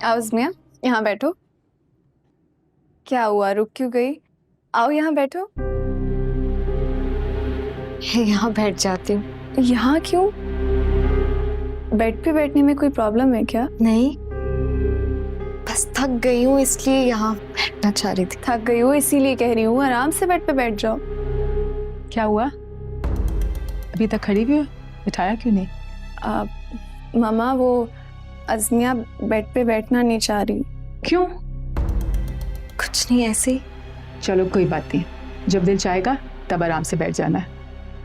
आओ ज़मिया, यहाँ बैठो। क्या हुआ, रुक क्यों गई? आओ यहाँ बैठो। यहाँ बैठ जाती हूँ। यहाँ क्यों? बेड पे बैठने में कोई प्रॉब्लम है क्या? नहीं, बस थक गई हूँ इसलिए यहाँ बैठना चाह रही थी। थक गई हो इसीलिए कह रही हूँ, आराम से बेड पे बैठ जाओ। क्या हुआ? अभी तक खड़ी भी हो, बिठाया क्यों नहीं? मामा वो अज़मिया बेड पे बैठना नहीं चाह रही। क्यों? कुछ नहीं, ऐसे ही। चलो कोई बात नहीं, जब दिल चाहेगा तब आराम से बैठ जाना है।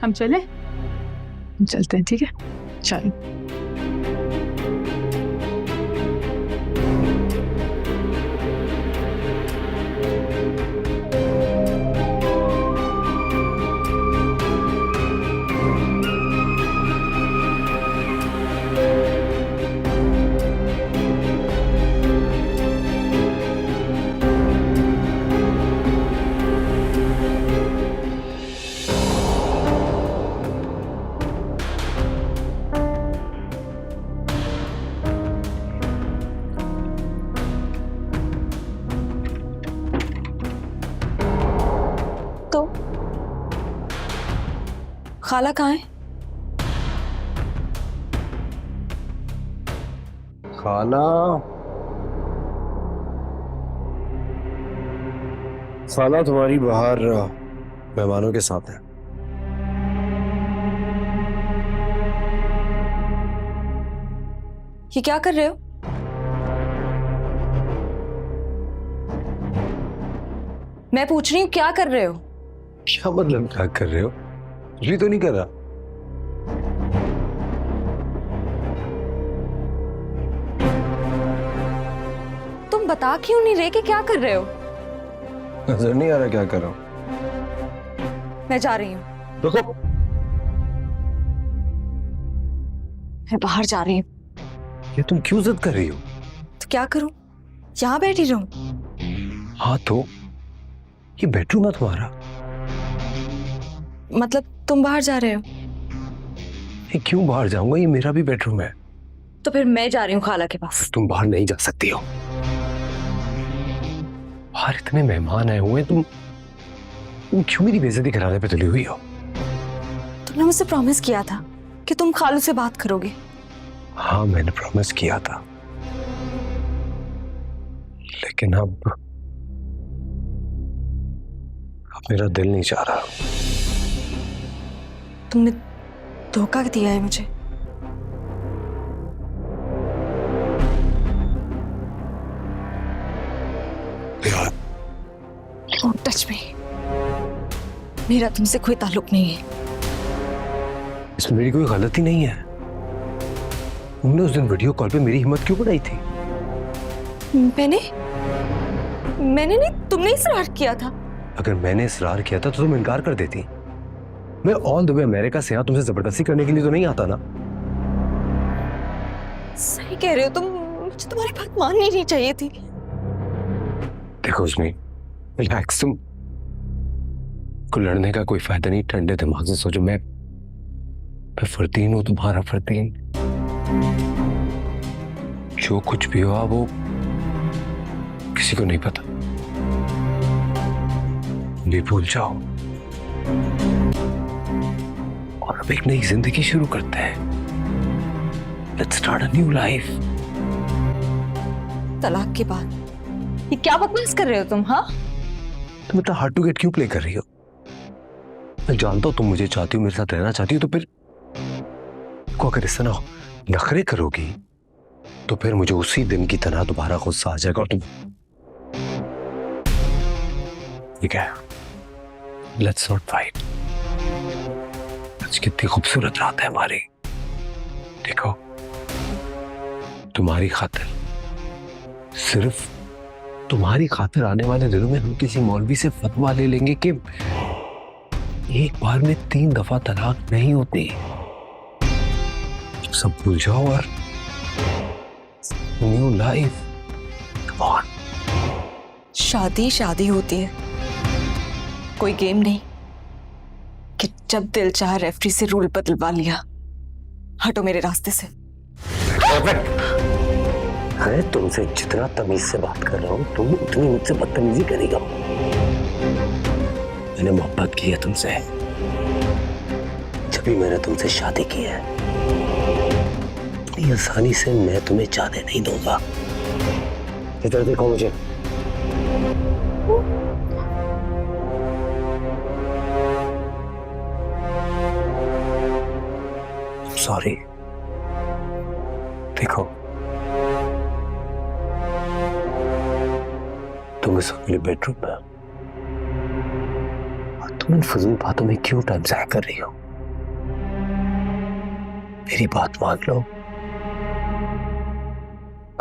हम चलें? हम चलते हैं, ठीक है? चलो। तो खाला कहाँ है? खाला खाला तुम्हारी बाहर मेहमानों के साथ है। ये क्या कर रहे हो? मैं पूछ रही हूँ क्या कर रहे हो? क्या मतलब क्या कर रहे हो? कुछ भी तो नहीं कर रहा। तुम बता क्यों नहीं रहे कि क्या कर रहे हो? नजर नहीं आ रहा क्या कर रहा हूँ? मैं जा रही हूँ। रुको। मैं बाहर जा रही हूँ। ये तुम क्यों जिद कर रही हो? तो क्या करूँ? यहाँ बैठी रहूँ? हाँ तो ये बेडरूम है तुम्हारा। मतलब तुम बाहर जा रहे हो? ये क्यों बाहर जाऊंगा? ये मेरा भी बेडरूम है। तो फिर मैं जा रही हूँ खाला के पास। तुम बाहर नहीं जा सकती हो। बाहर इतने मेहमान आए हुए हैं, तुम क्यों मेरी बेइज्जती कराने पे तुली हुई हो? तुमने मुझसे प्रॉमिस किया था कि तुम खालू से बात करोगे। हाँ मैंने प्रॉमिस किया था, लेकिन अब मेरा दिल नहीं चाह रहा। तुमने धोखा दिया है मुझे। Don't touch me. मेरा तुमसे कोई ताल्लुक नहीं है। इसमें मेरी कोई गलती नहीं है। तुमने उस दिन वीडियो कॉल पे मेरी हिम्मत क्यों बढ़ाई थी? मैंने नहीं, तुमने इसरार किया था। अगर मैंने इसरार किया था तो तुम इनकार कर देती। मैं ऑल द वे अमेरिका से यहाँ तुमसे जबरदस्ती करने के लिए तो नहीं आता ना। सही कह रहे हो तुम, मुझे तुम्हारी बात माननी नहीं चाहिए थी। देखो उसमें रिलैक्स, तुम को लड़ने का कोई फायदा नहीं। ठंडे दिमाग से सोचो। मैं फरतीन हूँ, तुम्हारा फरतीन। जो कुछ भी हुआ वो किसी को नहीं पता। भी भूल जाओ और अब एक नई जिंदगी शुरू करते हैं। Let's start a new life. तलाक के बाद ये क्या बकवास कर रहे हो तुम? हाँ, तुम इतना हार्ड टू गेट क्यों प्ले कर रही हो? मैं जानता हूं तुम मुझे चाहती हो, मेरे साथ रहना चाहती हो, तो फिर को अगर इस तरह नखरे करोगी तो फिर मुझे उसी दिन की तरह दोबारा गुस्सा आ जाएगा और तुम। ठीक है, लेट्स नॉट फाइट। आज कितनी खूबसूरत रात है हमारी। देखो तुम्हारी खातिर, सिर्फ तुम्हारी खातिर आने वाले दिनों में हम किसी मौलवी से फतवा ले लेंगे कि एक बार में 3 दफा तलाक नहीं होती। सब भूल जाओ और न्यू लाइफ। Come on. शादी शादी होती है, कोई गेम नहीं कि जब दिल चाहा रेफरी से रूल बदलवा लिया। हटो मेरे रास्ते से। मैं तुमसे जितना तमीज से बात कर रहा हूँ तुम उतनी मुझसे बदतमीजी करेगा। मैंने मोहब्बत की है तुमसे, जब भी मैंने तुमसे शादी की है। इतनी आसानी से मैं तुम्हें जाने नहीं दूंगा। इधर देखो मुझे। सॉरी। देखो तुम इस वक्त मेरे बेडरूम में हो और तुम इन फजूल बातों में क्यों टाइम जाया कर रही हो? मेरी बात मान लो।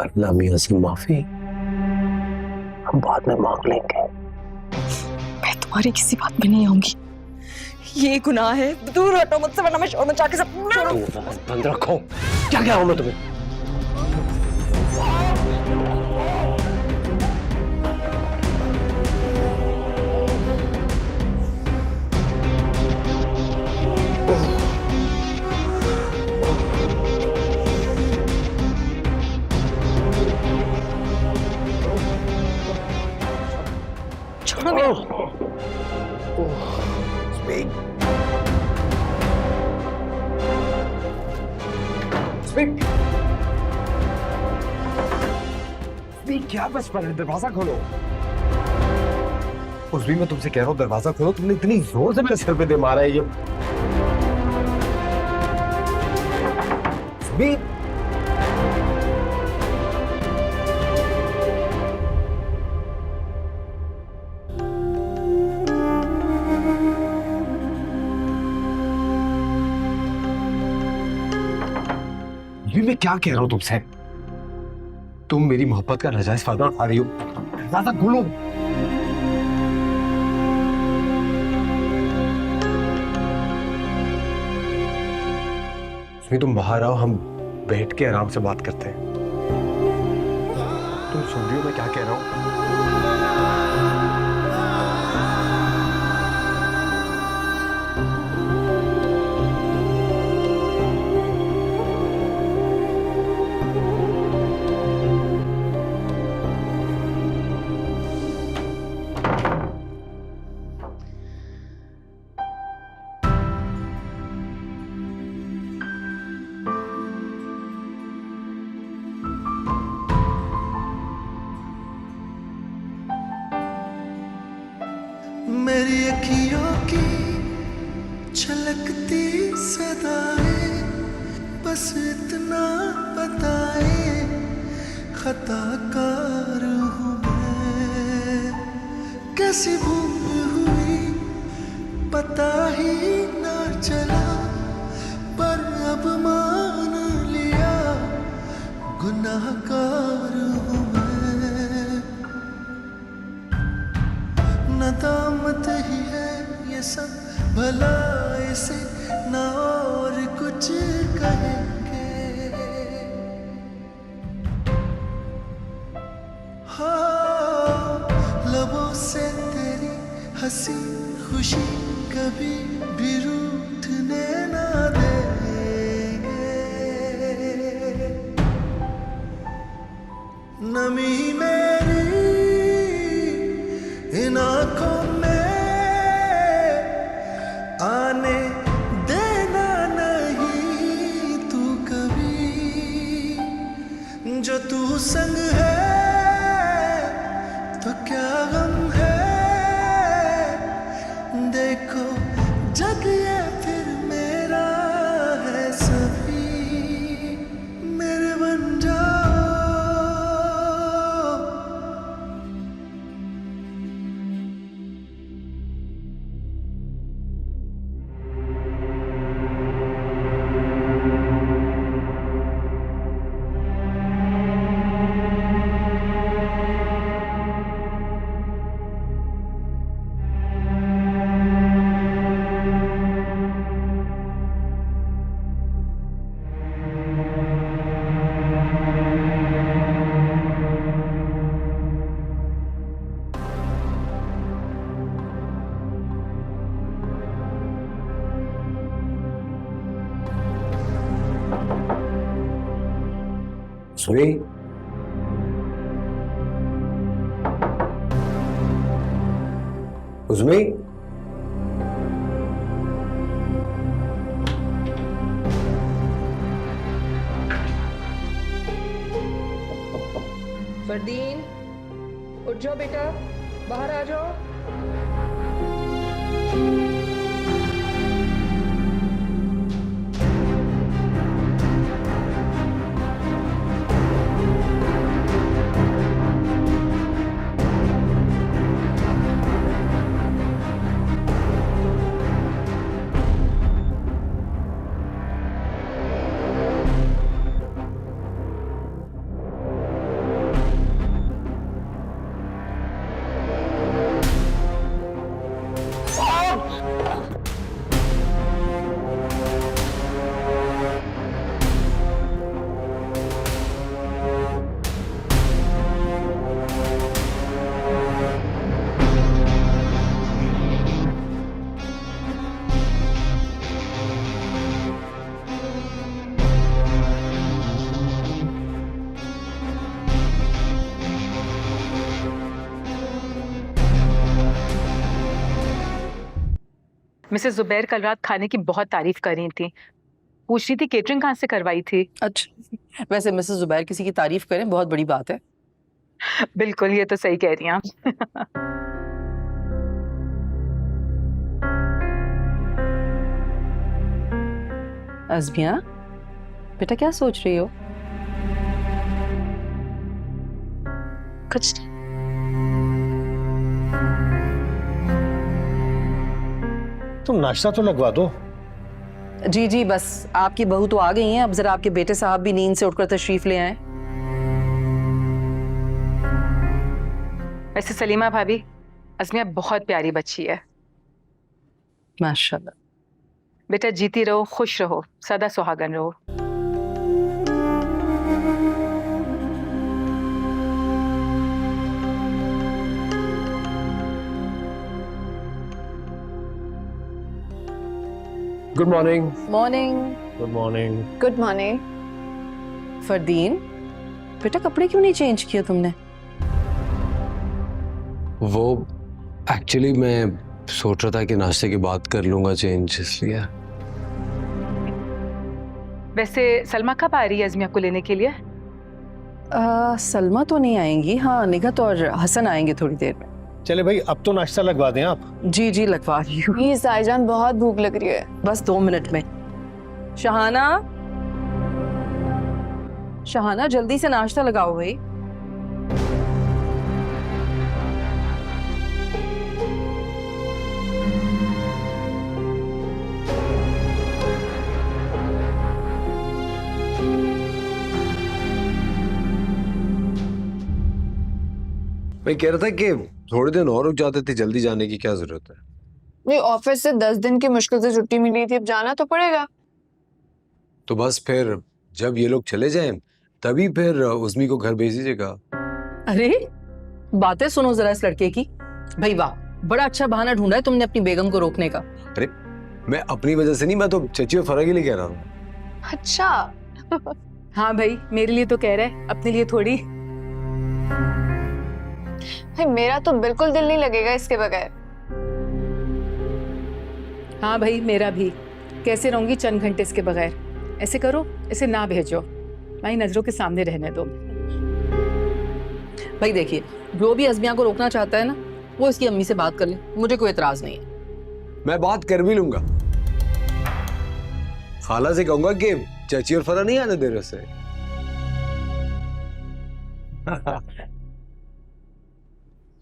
अल्लाह मियां से माफी हम बाद में मांग लेंगे। मैं तुम्हारी किसी बात में नहीं आऊंगी, ये गुनाह है। दूर हटो मुझसे वरना मैं शोर मचा के सब बंद रखो। क्या कह रहा हूं मैं तुम्हें? छोड़ो मेरा। क्या बस पर है? दरवाजा खोलो। उस भी मैं तुमसे कह रहा हूँ दरवाजा खोलो। तुमने इतनी जोर से मेरे सिर पे दे मारा है ये। ये मैं क्या कह रहा हूँ तुमसे? तुम मेरी मोहब्बत का नाजायज फायदा उठा रही हो। दरवाजा खोलो। तुम बाहर आओ, हम बैठ के आराम से बात करते हैं। तुम सुन रही हो मैं क्या कह रहा हूँ? मेरी अखियों की छलकती सदाएं बस इतना बताए, खताकार हूँ मैं। कैसी भूल हुई पता ही ना चला, पर अब मान लिया गुनाहगार हूँ मैं। नदामत ही है ये सब, भला इसे ना और कुछ कहेंगे। हाँ, लबों से तेरी हंसी खुशी कभी भी रूठने ना देंगे। नमी मेरी इन आँखों में आने देना नहीं तू कभी। जो तू संग है तो क्या गम है, देखो जग ये फिर मेरा है सभी। मेरे बन जाओ। सुनी, उज़्मी, फरदीन, उठ जाओ बेटा, बाहर आ जाओ। मिसेस जुबैर कल रात खाने की बहुत तारीफ कर रही थी, पूछ रही थी केटरिंग कहाँ से करवाई थी। अच्छा, वैसे मिसेस जुबैर किसी की तारीफ करें बहुत बड़ी बात है। बिल्कुल, ये तो सही कह रही हैं आप। अज़मिया, बेटा क्या सोच रही हो? कुछ नहीं। तुम नाश्ता तो लगवा दो। जी जी, बस आपकी बहू तो आ गई हैं, अब जरा आपके बेटे साहब भी नींद से उठकर तशरीफ ले आए। वैसे सलीमा भाभी, अज़मिया बहुत प्यारी बच्ची है। माशाल्लाह। बेटा जीती रहो, खुश रहो, सदा सुहागन रहो। Good morning. Morning. Good morning. Good morning. Fardeen, बेटा कपड़े क्यों नहीं चेंज किए तुमने? वो एक्चुअली मैं सोच रहा था कि नाश्ते के बाद कर लूंगा चेंज, इसलिए। वैसे सलमा कब आ रही है अज़मिया को लेने के लिए? सलमा तो नहीं आएंगी, हाँ निगहत और हसन आएंगे थोड़ी देर में। चले भाई, अब तो नाश्ता लगवा दें आप। जी जी लगवा रही हूँ। प्लीज आईजान, बहुत भूख लग रही है। बस 2 मिनट में। शहाना, शहाना जल्दी से नाश्ता लगाओ भाई। मैं कह रहा था कि थोड़े दिन और रुक जाते थे, जल्दी जाने की क्या जरूरत है? नहीं, ऑफिस से 10 दिन की मुश्किल से छुट्टी मिली थी, अब जाना तो पड़ेगा। तो बस फिर जब ये लोग चले जाएं तभी फिर उज़्मी को घर भेज दीजिएगा। अरे बातें सुनो जरा इस लड़के की। भाई वाह, बड़ा अच्छा बहाना ढूंढा है तुमने अपनी बेगम को रोकने का। अरे मैं अपनी वजह से नहीं, मैं तो चची और फरा के लिए कह रहा हूँ। अच्छा। हाँ भाई, मेरे लिए तो कह रहा है, अपने लिए थोड़ी। भाई मेरा तो बिल्कुल दिल नहीं लगेगा इसके बगैर। हाँ भाई, मेरा भी। कैसे रहूंगी चंद घंटे इसके बगैर? ऐसे करो, इसे ना भेजो, मैं नजरों के सामने रहने दो। भाई देखिए, जो भी अज़मिया को रोकना चाहता है ना, वो इसकी अम्मी से बात कर ले, मुझे कोई एतराज नहीं है। मैं बात कर भी लूंगा, खाला से कहूंगा कि चची और फरा नहीं आने दे रहे उसे।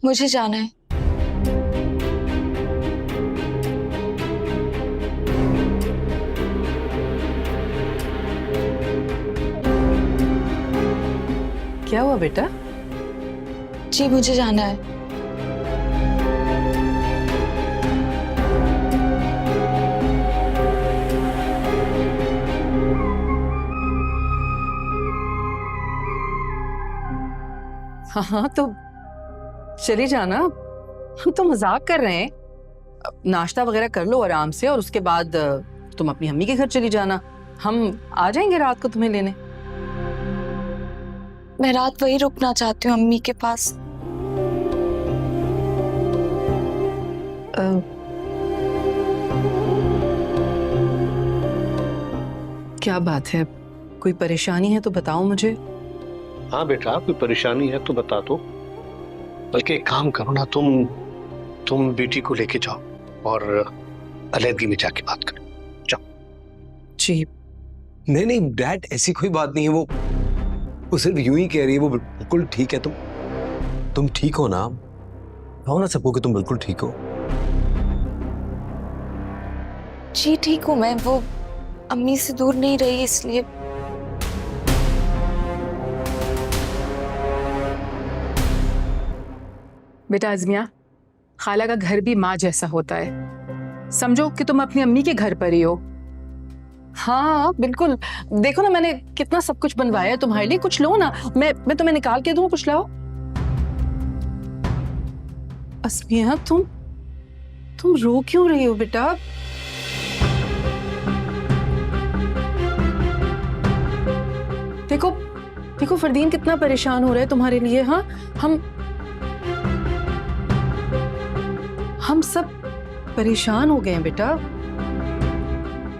मुझे जाना है। क्या हुआ बेटा? जी मुझे जाना है। हाँ हाँ तो चली जाना, हम तो मजाक कर रहे हैं। नाश्ता वगैरह कर लो आराम से और उसके बाद तुम अपनी अम्मी के घर चली जाना, हम आ जाएंगे रात को तुम्हें लेने। मैं रात वही रुकना चाहती हूँ अम्मी के पास। क्या बात है, कोई परेशानी है तो बताओ मुझे। हाँ बेटा, कोई परेशानी है तो बता दो। बल्कि एक काम करो ना, तुम बेटी को लेके जाओ और अलहदगी में जाके बात करो। जी नहीं नहीं डैड, ऐसी कोई बात नहीं है। वो सिर्फ यूं ही कह रही है। वो बिल्कुल ठीक है। तुम ठीक हो ना? कहो ना सबको कि तुम बिल्कुल ठीक हो। जी ठीक हूँ मैं, वो अम्मी से दूर नहीं रही इसलिए। बेटा अज़मिया, खाला का घर भी माँ जैसा होता है। समझो कि तुम अपनी अम्मी के घर पर ही हो। हाँ बिल्कुल, देखो ना मैंने कितना सब कुछ बनवाया है तुम्हारे लिए, कुछ लो ना, मैं तुम्हें निकाल के दूँ, कुछ लाओ। अस्मिया तुम रो क्यों रही हो बेटा? देखो देखो फरदीन कितना परेशान हो रहा है तुम्हारे लिए। हाँ हम सब परेशान हो गए हैं बेटा,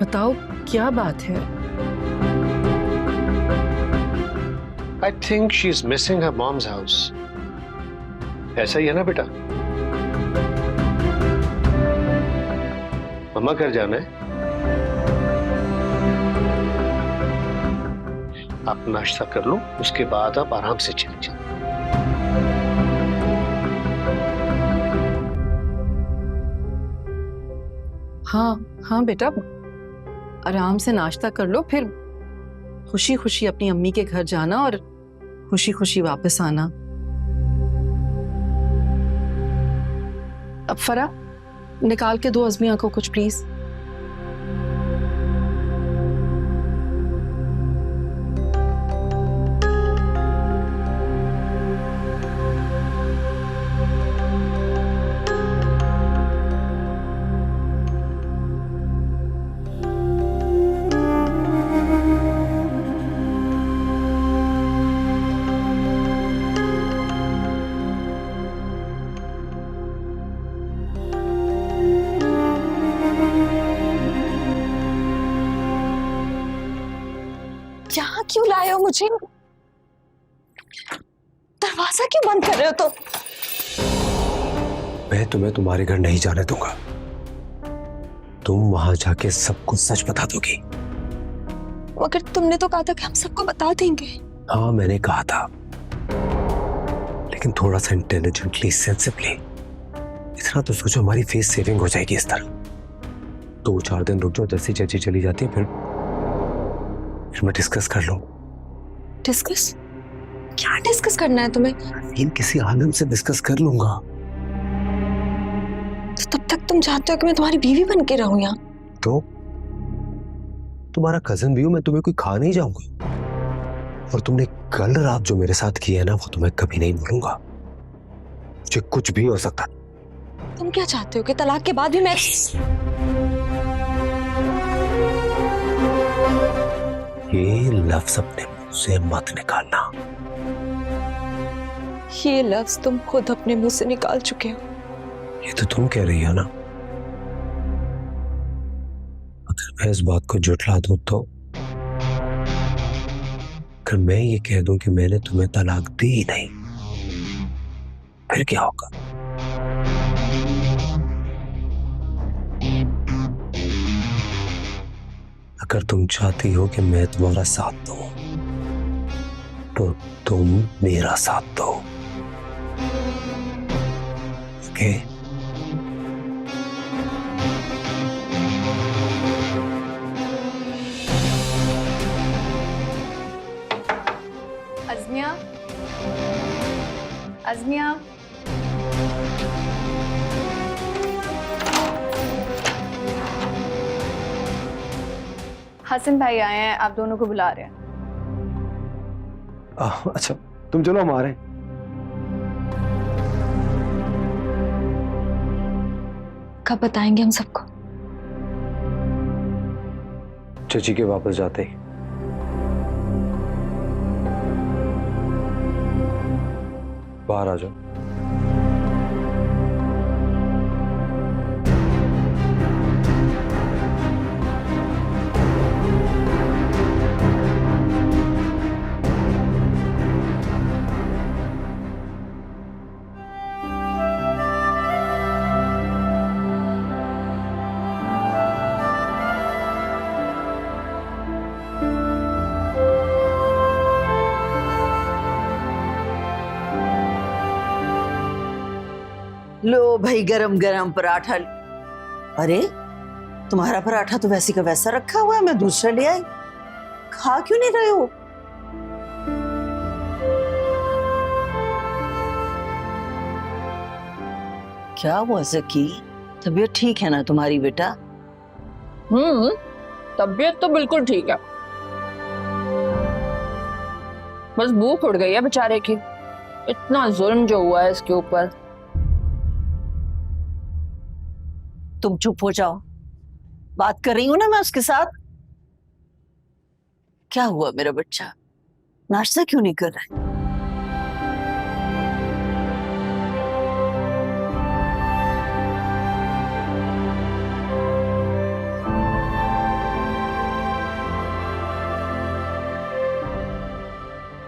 बताओ क्या बात है? I think she's missing her mom's house. ऐसा ही है ना बेटा? मम्मा घर जाना है। आप नाश्ता कर लो, उसके बाद आप आराम से चले जाओ। हाँ बेटा, आराम से नाश्ता कर लो, फिर खुशी खुशी अपनी अम्मी के घर जाना और खुशी खुशी वापस आना। अब फरा निकाल के दो अज़मिया को कुछ प्लीज। यहाँ क्यों लाए हो मुझे? दरवाजा क्यों बंद कर रहे हो? तो मैं तुम्हें तुम्हारे घर नहीं जाने दूंगा। तुम वहां जाके सबको सच बता दोगी। मगर तुमने तो कहा था कि हम सबको बता देंगे। हाँ मैंने कहा था, लेकिन थोड़ा सा इंटेलिजेंटली, सेंसिबली। इतना तो सोचो हमारी फेस सेविंग हो जाएगी इस तरह। 2-4 दिन रुक जाओ, जैसे चाची चली जाती है फिर मैं डिस्कस कर लूं। डिस्कस? क्या डिस्कस करना है तुम्हें? इन किसी आलम से डिस्कस कर लूंगा। तो तब तक तुम चाहते हो कि मैं तुम्हारी बीवी बन के रहूं यहाँ? तो तुम्हारा कजन भी हूं मैं, तुम्हें कोई खा नहीं जाऊंगा। और तुमने कल रात जो मेरे साथ किया है ना, वो तुम्हें कभी नहीं भूलूंगा। मुझे कुछ भी हो सकता। तुम क्या चाहते हो कि तलाक के बाद भी मैं ये लफ्ज अपने मुंह से मत निकालना। ये लफ्ज तुम खुद अपने मुंह से निकाल चुके हो। ये तो तुम कह रही हो ना। अगर मैं इस बात को जुटला दूं तो, अगर मैं ये कह दूं कि मैंने तुम्हें तलाक दी ही नहीं, फिर क्या होगा? अगर तुम चाहती हो कि मैं तुम्हारा साथ दूं, तो तुम मेरा साथ दो। ओके? अज़मिया, अज़मिया, हसन भाई आए हैं, आप दोनों को बुला रहे हैं। अच्छा तुम चलो, हम आ रहे हैं। कब बताएंगे हम सबको? चाची के वापस जाते ही। बाहर आ जाओ। लो भाई गरम गरम पराठा। अरे तुम्हारा पराठा तो वैसे का वैसा रखा हुआ है, मैं दूसरा ले आई। खा क्यों नहीं रहे हो? क्या हुआ ज़की? तबीयत ठीक है ना तुम्हारी बेटा? तबीयत तो बिल्कुल ठीक है, बस भूख उड़ गई है बेचारे की। इतना जुल्म जो हुआ है इसके ऊपर। तुम चुप हो जाओ, बात कर रही हूं ना मैं उसके साथ। क्या हुआ मेरा बच्चा, नाश्ता क्यों नहीं कर रहा है?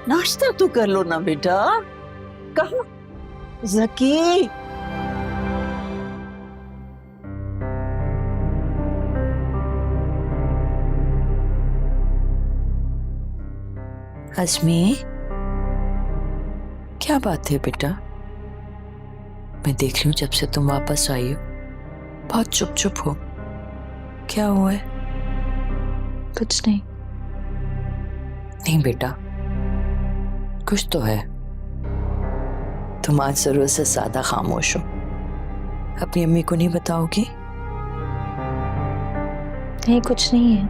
नाश्ता तो कर लो ना बेटा। कहाँ ज़की? अज़मी, क्या बात है बेटा? मैं देख रही हूँ जब से तुम वापस आई हो बहुत चुप चुप हो। क्या हुआ है? कुछ नहीं। नहीं बेटा, कुछ तो है। तुम आज जरूरत से ज्यादा खामोश हो। अपनी अम्मी को नहीं बताओगी? नहीं, कुछ नहीं है।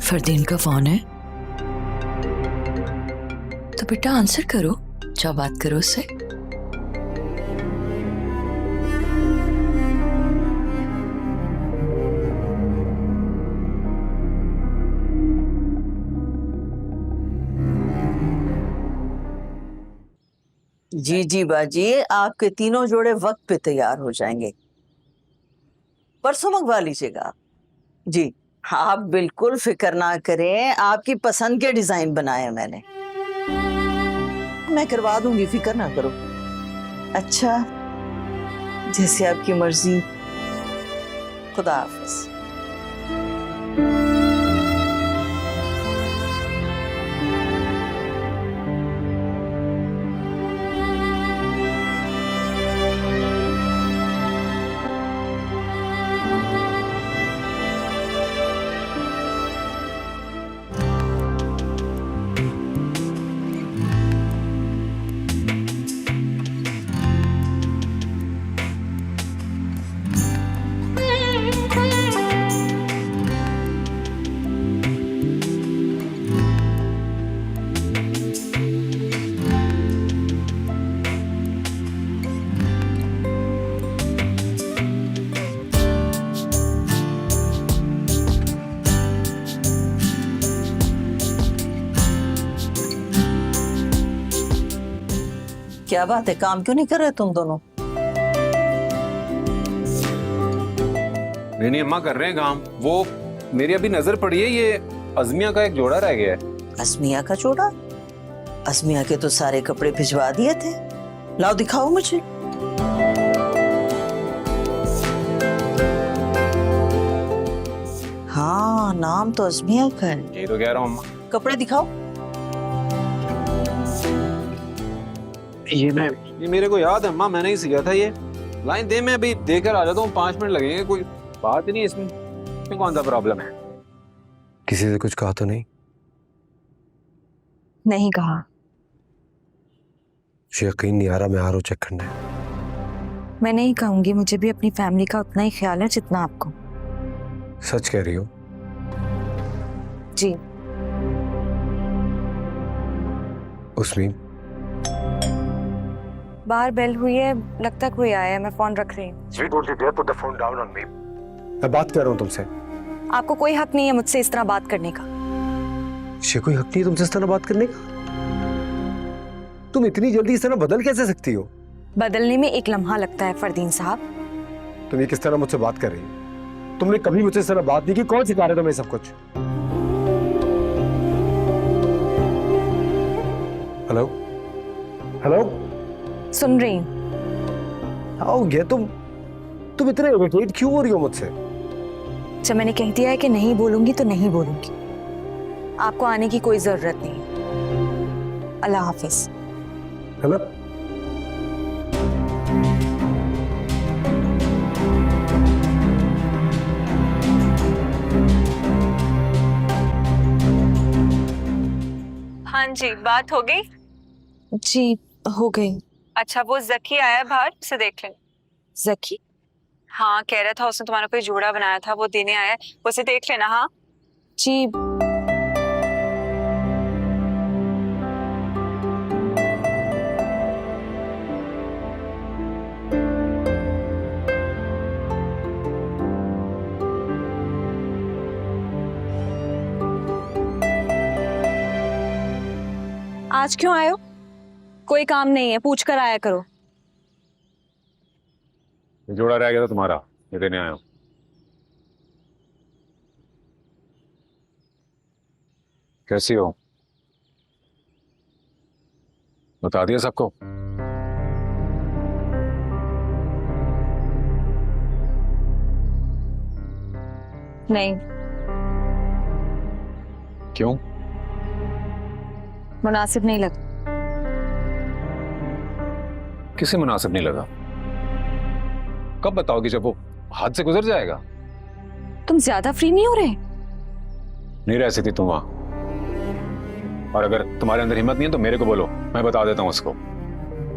फरदीन का फोन है तो बेटा आंसर करो, जाओ बात करो उससे। जी जी बाजी, आपके तीनों जोड़े वक्त पे तैयार हो जाएंगे। परसों मंगवा लीजिएगा। जी आप बिल्कुल फिक्र ना करें, आपकी पसंद के डिजाइन बनाए हैं मैंने। मैं करवा दूंगी, फिक्र ना करो। अच्छा, जैसे आपकी मर्जी। खुदा हाफिज। क्या बात है, काम क्यों नहीं कर रहे तुम दोनों? नहीं अम्मा, कर रहे हैं काम। वो मेरी अभी नजर पड़ी है, ये अज़मिया का एक जोड़ा रह गया है। अज़मिया का जोड़ा? अज़मिया के तो सारे कपड़े भिजवा दिए थे। लाओ दिखाओ मुझे। हाँ, नाम तो अज़मिया का है। यही तो कह रहा हूँ अम्मा। कपड़े दिखाओ। ये मेरे को याद है अम्मा, मैंने ही सिया था ये। लाइन दे, मैं अभी देकर आ जाता हूँ, 5 मिनट लगेंगे। कोई बात ही नहीं इसमें कौन सा प्रॉब्लम है? किसी से कुछ कहा तो नहीं? नहीं कहा। मुझे यकीन नहीं आ रहा, मैं आ रहा हूँ चेक करने। मैं नहीं कहूंगी, मुझे भी अपनी फैमिली का उतना ही ख्याल है जितना आपको। सच कह रही हो? जी। उसमें बाहर बेल हुई है, लगता कोई आया है। मैं फोन रख रही हूँ। मैं बात कर रहा हूँ तुमसे। आपको कोई हक नहीं है मुझसे इस तरह बात करने का। कोई हक नहीं है तुमसे इस तरह बात करने का? तुम इतनी जल्दी इस तरह बदल कैसे सकती हो? बदलने में एक लम्हा लगता है फरदीन साहब। तुम ये किस तरह मुझसे बात कर रही हो? तुमने कभी मुझसे इस तरह बात नहीं की। कौन सिखा रहे तुम्हें सब कुछ? हेलो हेलो, सुन रही हूँ। आओ ये तुम इतने इरिटेट क्यों हो रही हो मुझसे? जब मैंने कह दिया है कि नहीं बोलूंगी तो नहीं बोलूंगी। आपको आने की कोई जरूरत नहीं। अल्लाह हाफिज। है ना? हाँ जी, बात हो गई? जी हो गई। अच्छा, वो जकी आया बाहर, उसे देख लें। जकी? हाँ, कह रहा था उसने तुम्हारा कोई जोड़ा बनाया था, वो देने आया है, उसे देख लेना। हाँ जी। आज क्यों आए हो? कोई काम नहीं है, पूछ कर आया करो। जोड़ा रह गया था तुम्हारा, ये देने आया हूँ। कैसी हो? बता दिया सबको? नहीं। क्यों? मुनासिब नहीं लगा। किसे मुनासिब नहीं लगा? कब बताओगी? जब वो हाथ से गुजर जाएगा। तुम ज्यादा फ्री नहीं हो रहे? नहीं रह सकती तुम वहां। और अगर तुम्हारे अंदर हिम्मत नहीं है तो मेरे को बोलो, मैं बता देता हूँ उसको।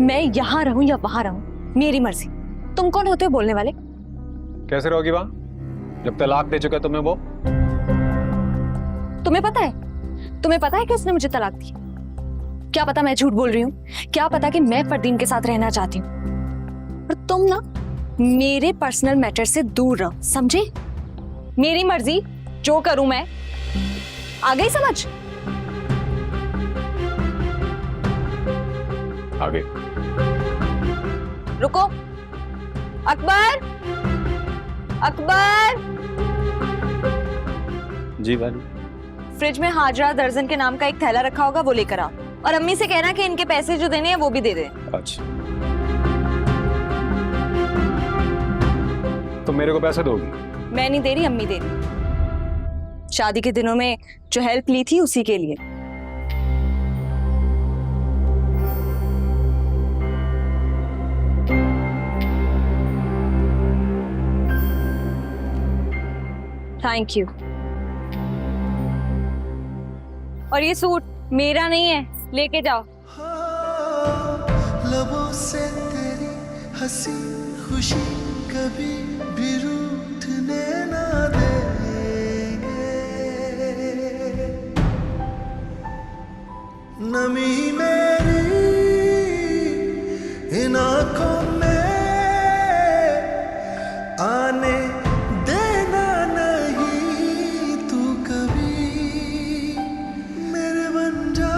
मैं यहाँ रहूं या वहां रहूं, मेरी मर्जी। तुम कौन होते हो बोलने वाले? कैसे रहोगी वहां जब तलाक दे चुका है तुम्हें वो? तुम्हें पता है? तुम्हें पता है कि उसने मुझे तलाक दी? क्या पता मैं झूठ बोल रही हूँ? क्या पता कि मैं फरदीन के साथ रहना चाहती हूँ? और तुम ना मेरे पर्सनल मैटर से दूर रहो, समझे? मेरी मर्जी, जो करूं मैं। आ गई समझ? आगे रुको। अकबर, अकबर। जी वाली। फ्रिज में हाजरा दर्जन के नाम का एक थैला रखा होगा, वो लेकर आओ। और अम्मी से कहना कि इनके पैसे जो देने हैं वो भी दे दें। अच्छा, तो मेरे को पैसे दोगी? मैं नहीं दे रही, अम्मी दे रही। शादी के दिनों में जो हेल्प ली थी उसी के लिए। Thank you. और ये सूट मेरा नहीं है, लेके जाओ। लबों से तेरी हंसी खुशी कभी भी रूठने ना देंगे, नमी मेरी इन आंखों में आने देना नहीं, तू कभी मेरे बन जा।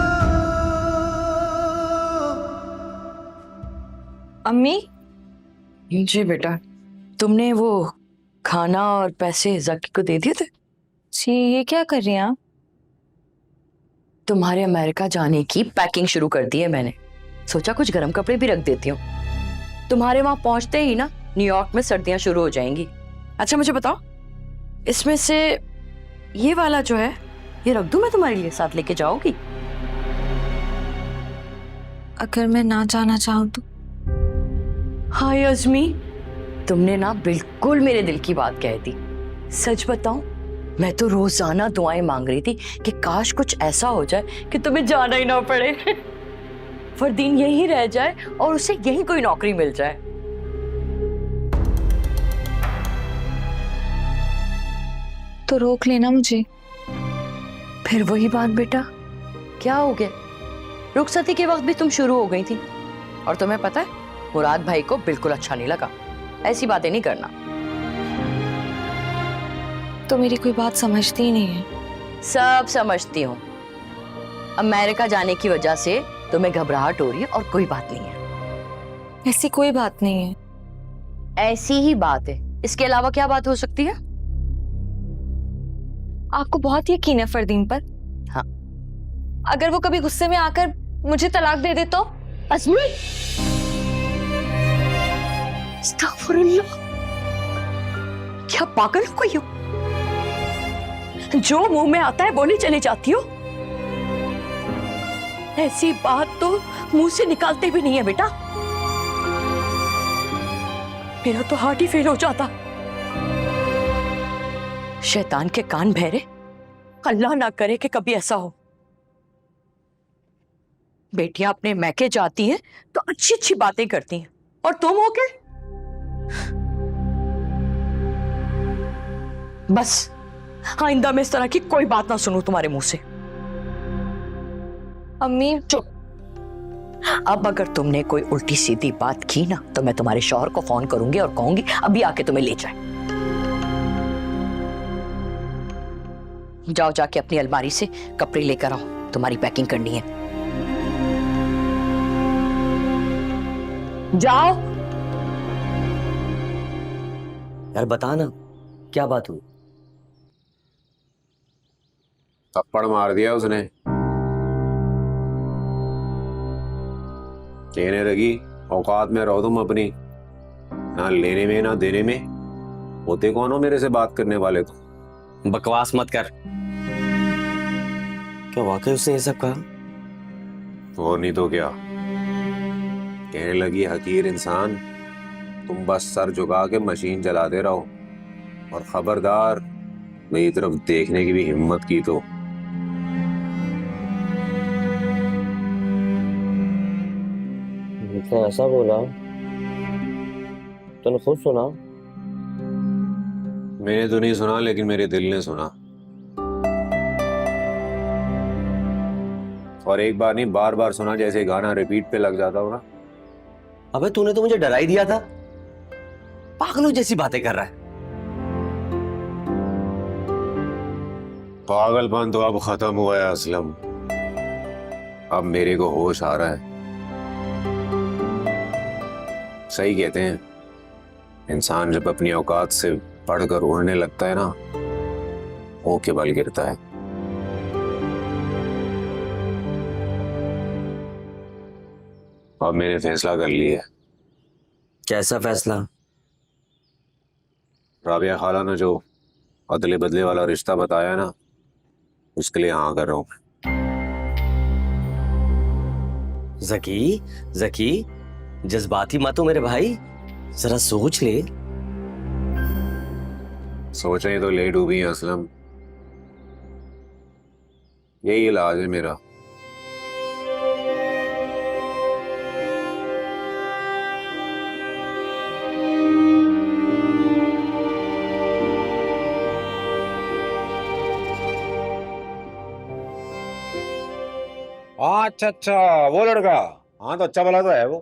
अम्मी? जी बेटा, तुमने वो खाना और पैसे जकी को दे दिए थे? जी, ये क्या कर रही हैं आप? तुम्हारे अमेरिका जाने की पैकिंग शुरू कर दी है मैंने। सोचा कुछ गर्म कपड़े भी रख देती हूँ। तुम्हारे वहां पहुंचते ही ना न्यूयॉर्क में सर्दियां शुरू हो जाएंगी। अच्छा मुझे बताओ, इसमें से ये वाला जो है ये रख दूं मैं तुम्हारे लिए, साथ लेके जाओगी? अगर मैं ना जाना चाहूँ तो? हाय अजमी, तुमने ना बिल्कुल मेरे दिल की बात कह दी। सच बताऊं, मैं तो रोजाना दुआएं मांग रही थी कि काश कुछ ऐसा हो जाए कि तुम्हें जाना ही ना पड़े। फरदीन यहीं रह जाए और उसे यहीं कोई नौकरी मिल जाए। तो रोक लेना मुझे। फिर वही बात बेटा, क्या हो गया? रुखसती के वक्त भी तुम शुरू हो गई थी। और तुम्हें पता है, मुराद भाई को बिल्कुल अच्छा नहीं लगा। ऐसी बातें नहीं करना। तो मेरी कोई बात समझती ही नहीं है। सब समझती हूँ। अमेरिका जाने की वजह से तुम्हें घबराहट हो रही है और कोई बात नहीं है। ऐसी कोई बात नहीं है। ऐसी ही बात है, इसके अलावा क्या बात हो सकती है? आपको बहुत यकीन है फरदीन पर? हाँ। अगर वो कभी गुस्से में आकर मुझे तलाक दे दे तो? अजमी, अस्तगफुरुल्लाह, क्या पागल हो गई हो? जो मुंह में आता है बोली चली जाती हो। ऐसी बात तो मुंह से निकालते भी नहीं है बेटा। मेरा तो हार्ट ही फेल हो जाता। शैतान के कान बहरे, अल्लाह ना करे कि कभी ऐसा हो। बेटियां अपने मैके जाती हैं तो अच्छी अच्छी बातें करती हैं, और तुम हो के बस आइंदा मैं इस तरह की कोई बात ना सुनूं तुम्हारे मुंह से। अम्मी चुप। अब अगर तुमने कोई उल्टी सीधी बात की ना तो मैं तुम्हारे शौहर को फोन करूंगी और कहूंगी अभी आके तुम्हें ले जाए। जाओ जाके अपनी अलमारी से कपड़े लेकर आओ, तुम्हारी पैकिंग करनी है। जाओ। यार बता ना, क्या बात हुई? थप्पड़ मार दिया उसने। कहने लगी औकात में रहो तुम अपनी, ना लेने में ना देने में। होते कौन हो मेरे से बात करने वाले? तो बकवास मत कर। क्या वाकई उसने ये सब कहा? और नहीं तो क्या। कहने लगी हकीर इंसान, तुम बस सर झुका के मशीन चलाते रहो, और खबरदार मेरी तरफ देखने की भी हिम्मत की तो ऐसा बोला? तूने खुद सुना? मैंने तो नहीं सुना, लेकिन मेरे दिल ने सुना। और एक बार नहीं, बार बार सुना, जैसे गाना रिपीट पे लग जाता हो ना। अबे तूने तो मुझे डरा ही दिया था। पागलों जैसी बातें कर रहा है। पागलपन तो अब खत्म हुआ है असलम। अब मेरे को होश आ रहा है। सही कहते हैं, इंसान जब अपनी औकात से बढ़कर उड़ने लगता है ना, वो के बल गिरता है। अब मैंने फैसला कर लिया। कैसा फैसला? राबिया खाला ने जो अदले बदले वाला रिश्ता बताया ना, उसके लिए हाँ कर रहा हूं। जकी, जकी, जज्बाती मत हो मेरे भाई, जरा सोच ले। सोचें तो लेट डूबी है असलम। यही इलाज है मेरा। अच्छा अच्छा, वो लड़का। हाँ तो अच्छा भला तो है वो।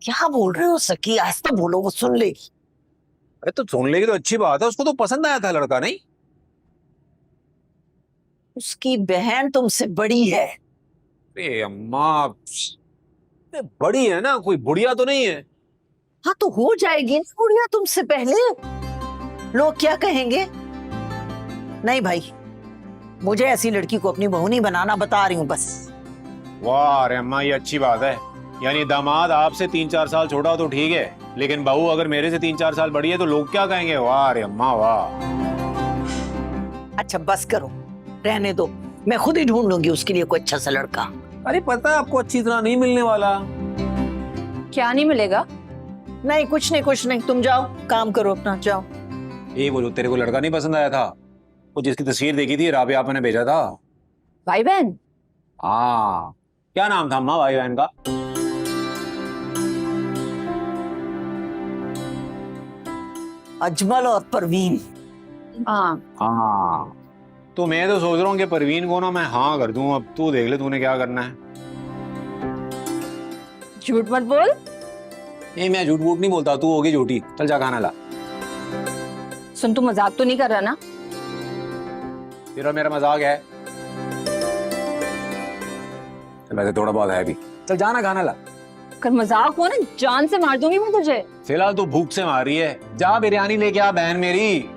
क्या बोल रहे हो सकी? आस्ता बोलो, वो सुन लेगी। अरे तो सुन लेगी तो अच्छी बात है। उसको तो पसंद आया था लड़का, नहीं? उसकी बहन तुमसे बड़ी है। अरे अम्मा, बड़ी है ना, कोई बुढ़िया तो नहीं है। हाँ तो हो जाएगी ना बुढ़िया तुमसे पहले। लोग क्या कहेंगे? नहीं भाई, मुझे ऐसी लड़की को अपनी बहू नहीं बनाना, बता रही हूँ बस। वाह अरे अम्मा, ये अच्छी बात है। यानी दामाद आपसे 3-4 साल छोटा हो तो ठीक है, लेकिन बहू अगर मेरे से 3-4 साल बड़ी है तो लोग क्या कहेंगे? वाह अरे अम्मा वाह। अच्छा बस करो, रहने दो, मैं खुद ही ढूंढ लूंगी उसके लिए कोई अच्छा सा लड़का। अरे पता है आपको अच्छी तरह नहीं मिलने वाला। क्या नहीं मिलेगा? नहीं कुछ नहीं कुछ नहीं, तुम जाओ काम करो अपना, जाओ। ये बोलो, तेरे को लड़का नहीं पसंद आया था? वो जिसकी तस्वीर देखी थी राबिया आपने भेजा था। भाई बहन? हाँ, क्या नाम था अम्मा भाई बहन का? अजमल और परवीन। हाँ हाँ, तो मैं तो सोच रहा हूँ कि परवीन को ना मैं हाँ कर दूं। अब तू देख ले तूने क्या करना है। झूठ मत बोल। नहीं मैं झूठ वूठ नहीं बोलता, तू होगी झूठी। चल जा खाना ला। सुन, तू मजाक तो नहीं कर रहा ना? तेरा मेरा मजाक है? वैसे थोड़ा बहुत है भी। चल जाना खाना ला। कर मजाक हो ना, जान से मार दूंगी मैं तुझे। फिलहाल तू भूख से मार रही है, जा बिरयानी लेके आ बहन मेरी।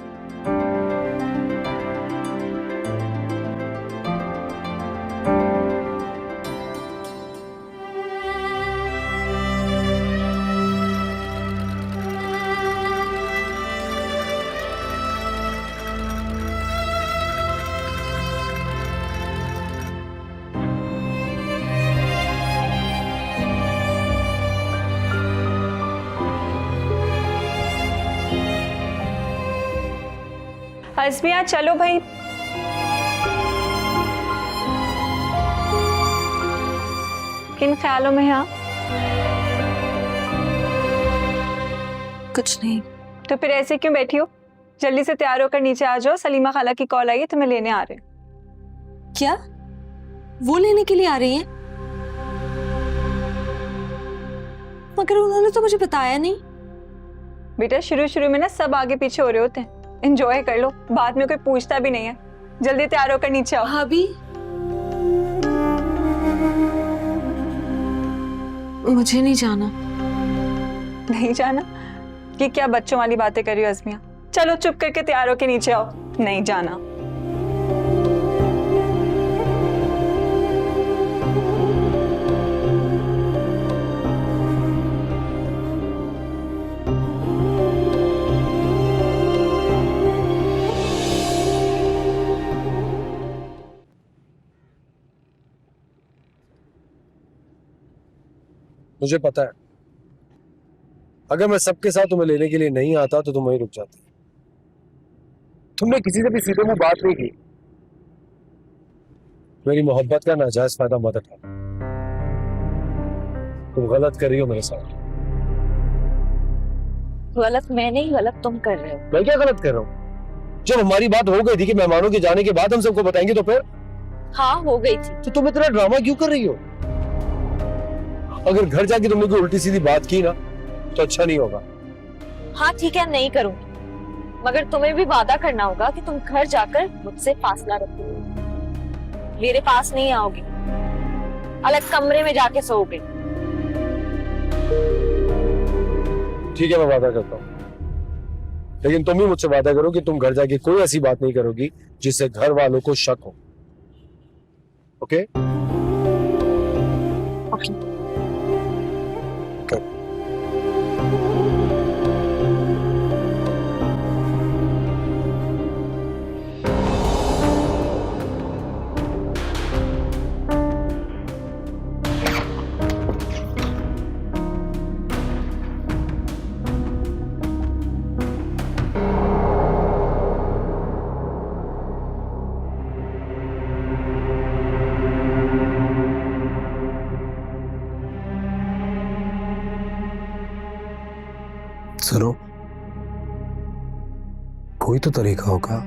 अज़मिया चलो भाई। किन ख्यालों में हैं? कुछ नहीं। तो फिर ऐसे क्यों बैठी हो? जल्दी से तैयार होकर नीचे आ जाओ, सलीमा खाला की कॉल आई है, तुम्हें लेने आ रहे हैं। क्या वो लेने के लिए आ रही है? मगर उन्होंने तो मुझे बताया नहीं। बेटा शुरू शुरू में ना सब आगे पीछे हो रहे होते हैं, एंजॉय कर लो, बाद में कोई पूछता भी नहीं है। जल्दी तैयार होकर नीचे आओ। भाभी मुझे नहीं जाना। नहीं जाना? ये क्या बच्चों वाली बातें कर रही हो अज़मिया? चलो चुप करके तैयार होकर नीचे आओ। नहीं जाना। मुझे पता है अगर मैं सबके साथ तुम्हें लेने के लिए नहीं आता तो तुम वहीं रुक जाती। तुमने किसी से भी सीधे मुंह बात नहीं की। मेरी मोहब्बत का नाजायज फायदा मत उठाओ। तुम गलत कर रही हो मेरे साथ। गलत मैं नहीं, गलत तुम कर रहे हो। मैं क्या गलत कर रहा हूँ? जब हमारी बात हो गई थी कि मेहमानों के जाने के बाद हम सबको बताएंगे तो फिर? हाँ हो गई थी। तो तुम इतना ड्रामा क्यों कर रही हो? अगर घर जाके तुमने कोई उल्टी सीधी बात की ना तो अच्छा नहीं होगा। हाँ ठीक है, नहीं करूंगी, मगर तुम्हें भी वादा करना होगा कि तुम घर जाकर मुझसे फासला रखोगे, मेरे पास नहीं आओगे, अलग कमरे में जाके सोओगे। ठीक है मैं वादा करता हूँ, लेकिन तुम भी मुझसे वादा करो कि तुम घर जाके कोई ऐसी बात नहीं करोगी जिससे घर वालों को शक हो। ओके? ओके। सुनो, कोई तो तरीका होगा,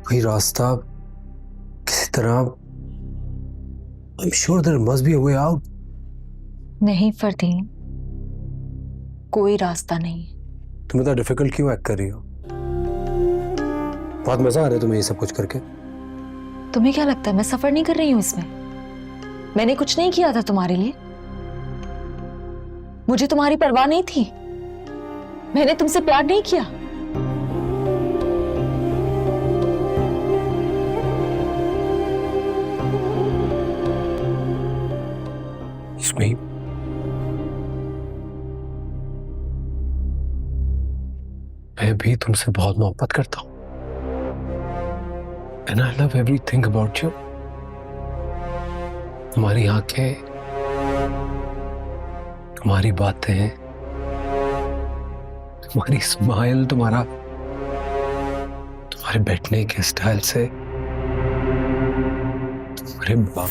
कोई रास्ता, किसी तरह। I am sure there must be a way out. नहीं फरदीन, कोई रास्ता नहीं। तुम इतना डिफिकल्ट क्यों एक्ट कर रही हो? बहुत मजा आ रहा है तुम्हें ये सब कुछ करके? तुम्हें क्या लगता है मैं सफर नहीं कर रही हूँ इसमें? मैंने कुछ नहीं किया था तुम्हारे लिए, मुझे तुम्हारी परवाह नहीं थी, मैंने तुमसे प्यार नहीं किया। इसमें मैं भी तुमसे बहुत मोहब्बत करता हूं। And I love everything about you. तुम्हारी आंखें, तुम्हारी बातें, तुम्हारी स्माइल, तुम्हारे बैठने के स्टाइल से, तुम्हारे बाप।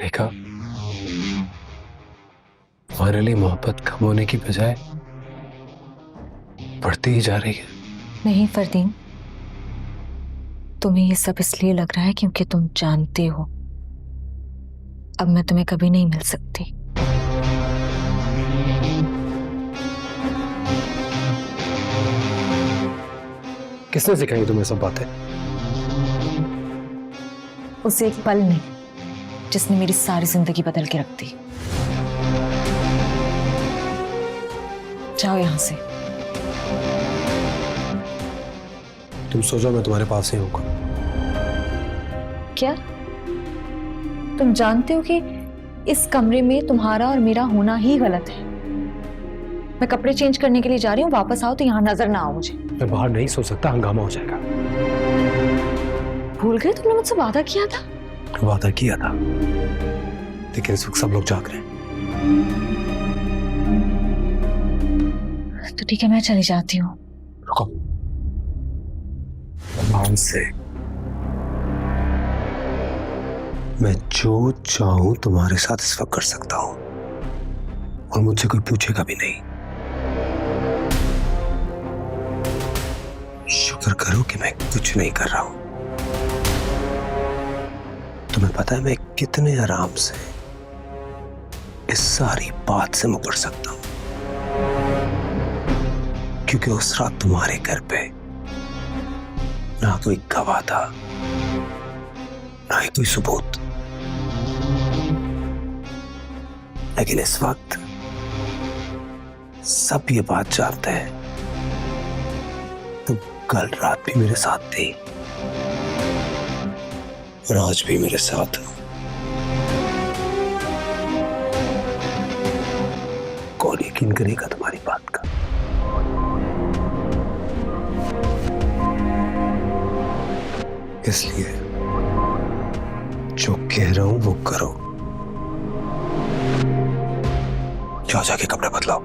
रेखा, तुम्हारे लिए मोहब्बत कम होने की बजाय बढ़ती ही जा रही है। नहीं फरदीन, तुम्हें ये सब इसलिए लग रहा है क्योंकि तुम जानते हो अब मैं तुम्हें कभी नहीं मिल सकती। किसने सिखाई तुम्हें सब बातें? उसे एक पल नहीं जिसने मेरी सारी जिंदगी बदल के रख दी। जाओ यहां से। तुम सोचो मैं तुम्हारे पास ही होगा। क्या तुम जानते हो कि इस कमरे में तुम्हारा और मेरा होना ही गलत है? मैं कपड़े चेंज करने के लिए जा रही हूँ, वापस आओ तो यहाँ नजर ना आओ मुझे। मैं बाहर नहीं सो सकता, हंगामा हो जाएगा। भूल गए तुमने मुझसे वादा किया था? वादा किया था, लेकिन इस वक्त सब लोग जाग रहे हैं। ठीक है, मैं चली जाती हूँ। रुको, आराम से। मैं जो चाहूं तुम्हारे साथ इस वक्त कर सकता हूं और मुझसे कोई पूछेगा भी नहीं। शुक्र करो कि मैं कुछ नहीं कर रहा हूं। तुम्हें पता है मैं कितने आराम से इस सारी बात से मुकर सकता हूं, क्योंकि उस रात तुम्हारे घर पे ना कोई गवाह था, ना ही कोई सबूत। लेकिन इस वक्त सब ये बात जानते हैं तुम कल रात भी मेरे साथ थी और आज भी मेरे साथ हो। कौन यकीन करेगा तुम्हारी बात का? इसलिए जो कह रहा हूं वो करो। जाओ जाके कपड़े बदलाओ।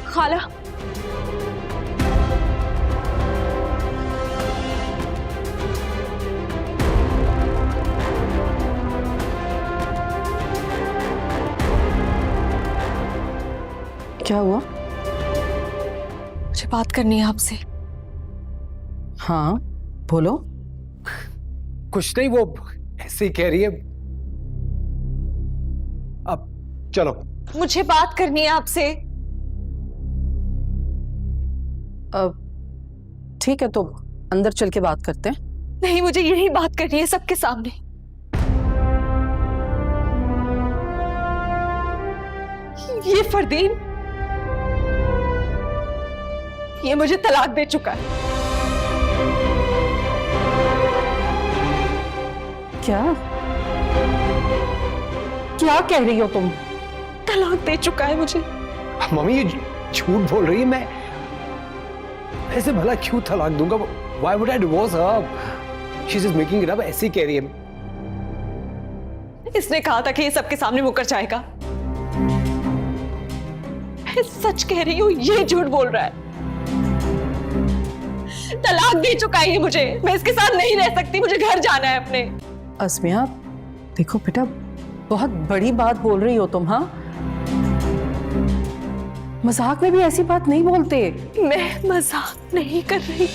खाला, क्या हुआ? मुझे बात करनी है आपसे। हाँ बोलो। कुछ नहीं, वो ऐसे ही कह रही है। अब चलो। मुझे बात करनी है आपसे। ठीक है, तो अंदर चल के बात करते हैं। नहीं, मुझे यही बात करनी है सबके सामने। ये फरदीन, ये मुझे तलाक दे चुका है। क्या क्या कह रही हो तुम? तलाक दे चुका है मुझे। मम्मी ये झूठ बोल रही है। मैं ऐसे भला क्यों तलाक दूंगा? Why would I divorce her? She's just making it up. ऐसे ही कह रही है। इसने कहा था कि ये सबके सामने मुकर जाएगा। मैं सच कह रही हूँ, ये झूठ बोल रहा है। तलाक दे चुका है ये मुझे। मैं इसके साथ नहीं रह सकती, मुझे घर जाना है अपने। अस्मिया, देखो बेटा, बहुत बड़ी बात बोल रही हो तुम। हाँ, मजाक में भी ऐसी बात नहीं बोलते। मैं मजाक नहीं कर रही।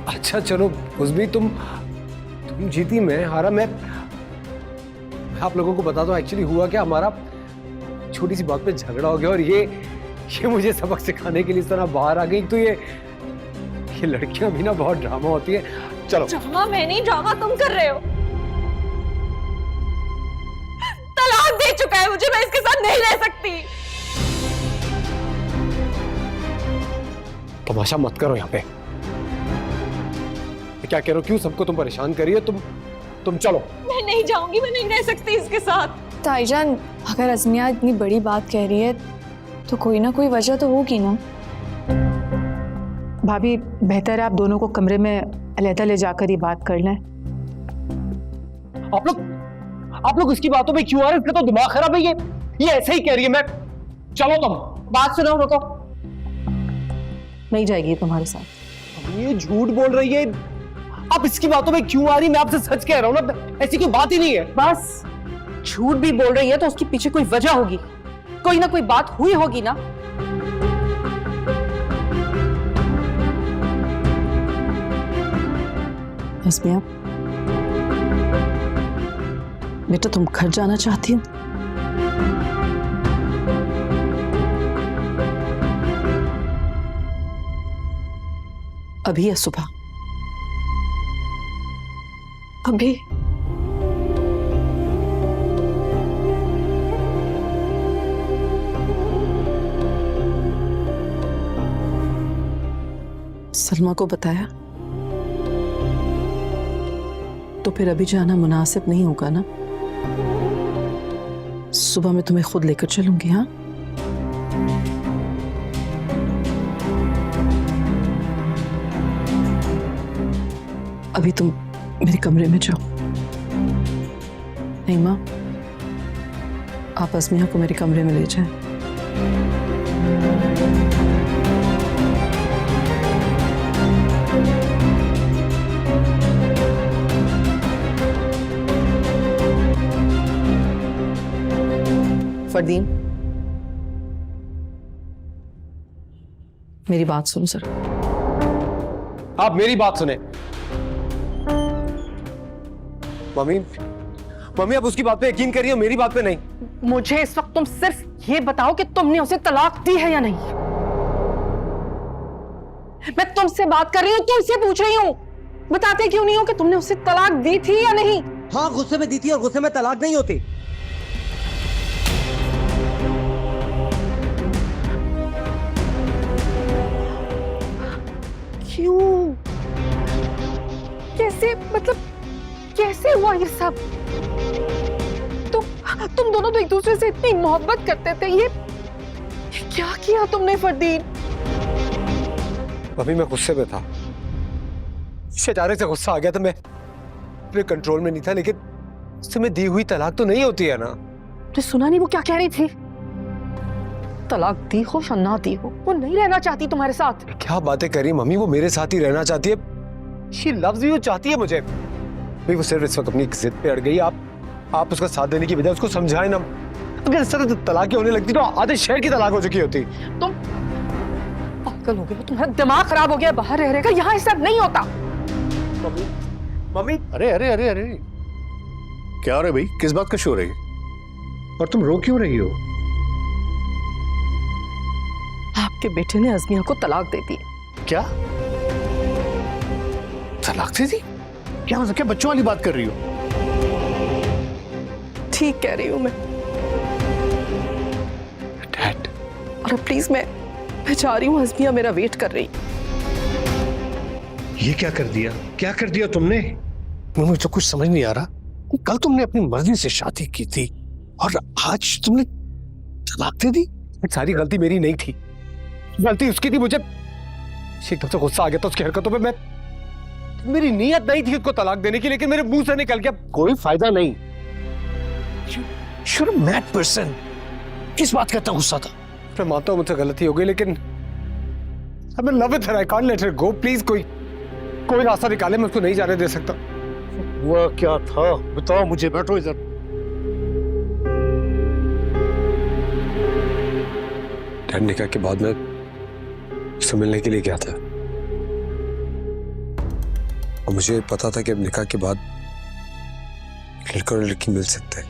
अच्छा चलो उस्मी, तुम जीती, मैं हारा। मैं आप लोगों को बता दो एक्चुअली हुआ क्या। हमारा छोटी सी बात पे झगड़ा हो गया और ये मुझे सबक सिखाने के लिए इस तरह बाहर आ गई। तो ये लड़कियां भी ना बहुत ड्रामा होती है। चलो। ड्रामा मैं नहीं, ड्रामा तुम कर रहे हो। तलाक दे चुका है मुझे, मैं इसके साथ नहीं रह सकती। तमाशा मत करो यहाँ पे। क्या कह रहे हो? क्यों सबको तुम परेशान कर रही हो? तुम चलो। मैं नहीं जाऊंगी, मैं नहीं रह सकती इसके साथ। ताईजान, अगर अज़मिया इतनी बड़ी बात कह रही है तो कोई ना कोई वजह तो होगी ना। भाभी, बेहतर है आप दोनों को कमरे में अलहदा ले जाकर ये बात कर लें। आप लोग इसकी बातों पे क्यों आ रहे हैं? इसका तो दिमाग खराब है। ये ऐसे ही कह रही है। मैं चलो। तुम बात सुनो, रुको। नहीं जाएगी तुम्हारे साथ। ये झूठ बोल रही है। आप इसकी बातों में क्यों आ रही? मैं आपसे सच कह रहा हूँ ना, ऐसी कोई बात ही नहीं है। बस, झूठ भी बोल रही है तो उसके पीछे कोई वजह होगी, कोई ना कोई बात हुई होगी ना। अस्मिया बेटा, तुम घर जाना चाहती हो? अभी या सुबह? अभी। सलमा को बताया? तो फिर अभी जाना मुनासिब नहीं होगा ना। सुबह मैं तुम्हें खुद लेकर चलूंगी। हाँ, अभी तुम मेरे कमरे में जाओ। नहीं माँ, आप अज़मिया को मेरे कमरे में ले जाएं। फरदीन, मेरी बात सुनो सर। आप मेरी बात सुने। मम्मी, मम्मी आप उसकी बात पे यकीन करिए, मेरी बात पे नहीं। मुझे इस वक्त तुम सिर्फ ये बताओ कि तुमने उसे तलाक दी है या नहीं। मैं तुमसे बात कर रही हूँ, तुमसे पूछ रही हूँ। बताते क्यों नहीं हो कि तुमने उसे तलाक दी थी या नहीं? हाँ, गुस्से में दी थी और गुस्से में तलाक नहीं होती। क्यों? कैसे, मतलब कैसे हुआ ये सब? तुम दोनों तो एक दूसरे से इतनी मोहब्बत करते थे, ये क्या किया तुमने फरदीन? मम्मी मैं गुस्से में था, इसे अचानक से गुस्सा आ गया था। मैं अपने कंट्रोल में नहीं था, लेकिन उससे मैं दी हुई तलाक तो नहीं होती है ना। तो सुना नहीं वो क्या कह रही थी? तलाक दी हो या ना दी हो, वो नहीं रहना चाहती तुम्हारे साथ। क्या बातें करी मम्मी, वो मेरे साथ ही रहना चाहती है। शी लव्स यू, चाहती है मुझे। भाई वो सिर्फ इस वक्त अपनी जिद पे अड़ गई। आप उसका साथ देने की बजाय उसको समझाएं ना। अगर इस तरह तलाक होने लगती तो आधे शहर की तलाक हो चुकी होती। तुम पागल हो गए हो, तुम्हारा दिमाग खराब हो गया। बाहर रह रहेगा, यहाँ ऐसा नहीं होता। मम्मी, मम्मी, अरे अरे अरे अरे, क्या हो रहा है भाई? किस बात का शोर है? और तुम रो क्यों रही हो? आपके बेटे ने अज़मिया को तलाक दे दी। क्या तलाक दे दी? क्या मतलब, क्या बच्चों वाली बात कर रही हो? ठीक कह रही हूँ मैं। डैड, और अब प्लीज मैं जा रही हूँ, अज़मिया मेरा वेट कर रही। ये क्या कर दिया? क्या कर दिया तुमने? मुझे तो कुछ समझ नहीं आ रहा। कल तुमने अपनी मर्जी से शादी की थी और आज तुमने तलाक दे दी। सारी गलती मेरी नहीं थी, गलती उसकी थी। मुझे एकदम से गुस्सा आ गया था उसकी हरकतों पे। मेरी नीयत नहीं थी उसको तलाक देने की, लेकिन मेरे मुंह से निकल गया। कोई फायदा नहीं। You're a mad person. किस बात का इतना गुस्सा था? मैं मानता हूँ मुझसे गलती हो गई, लेकिन I'm in love with her. I can't let her go. Please कोई रास्ता निकाले, मैं उसको नहीं जाने दे सकता। हुआ क्या था बताओ मुझे। बैठो इधर। डैड, निकाह के बाद मैं उससे मिलने के लिए गया था और मुझे पता था कि अब निकाह के बाद लड़का और लड़की मिल सकते हैं।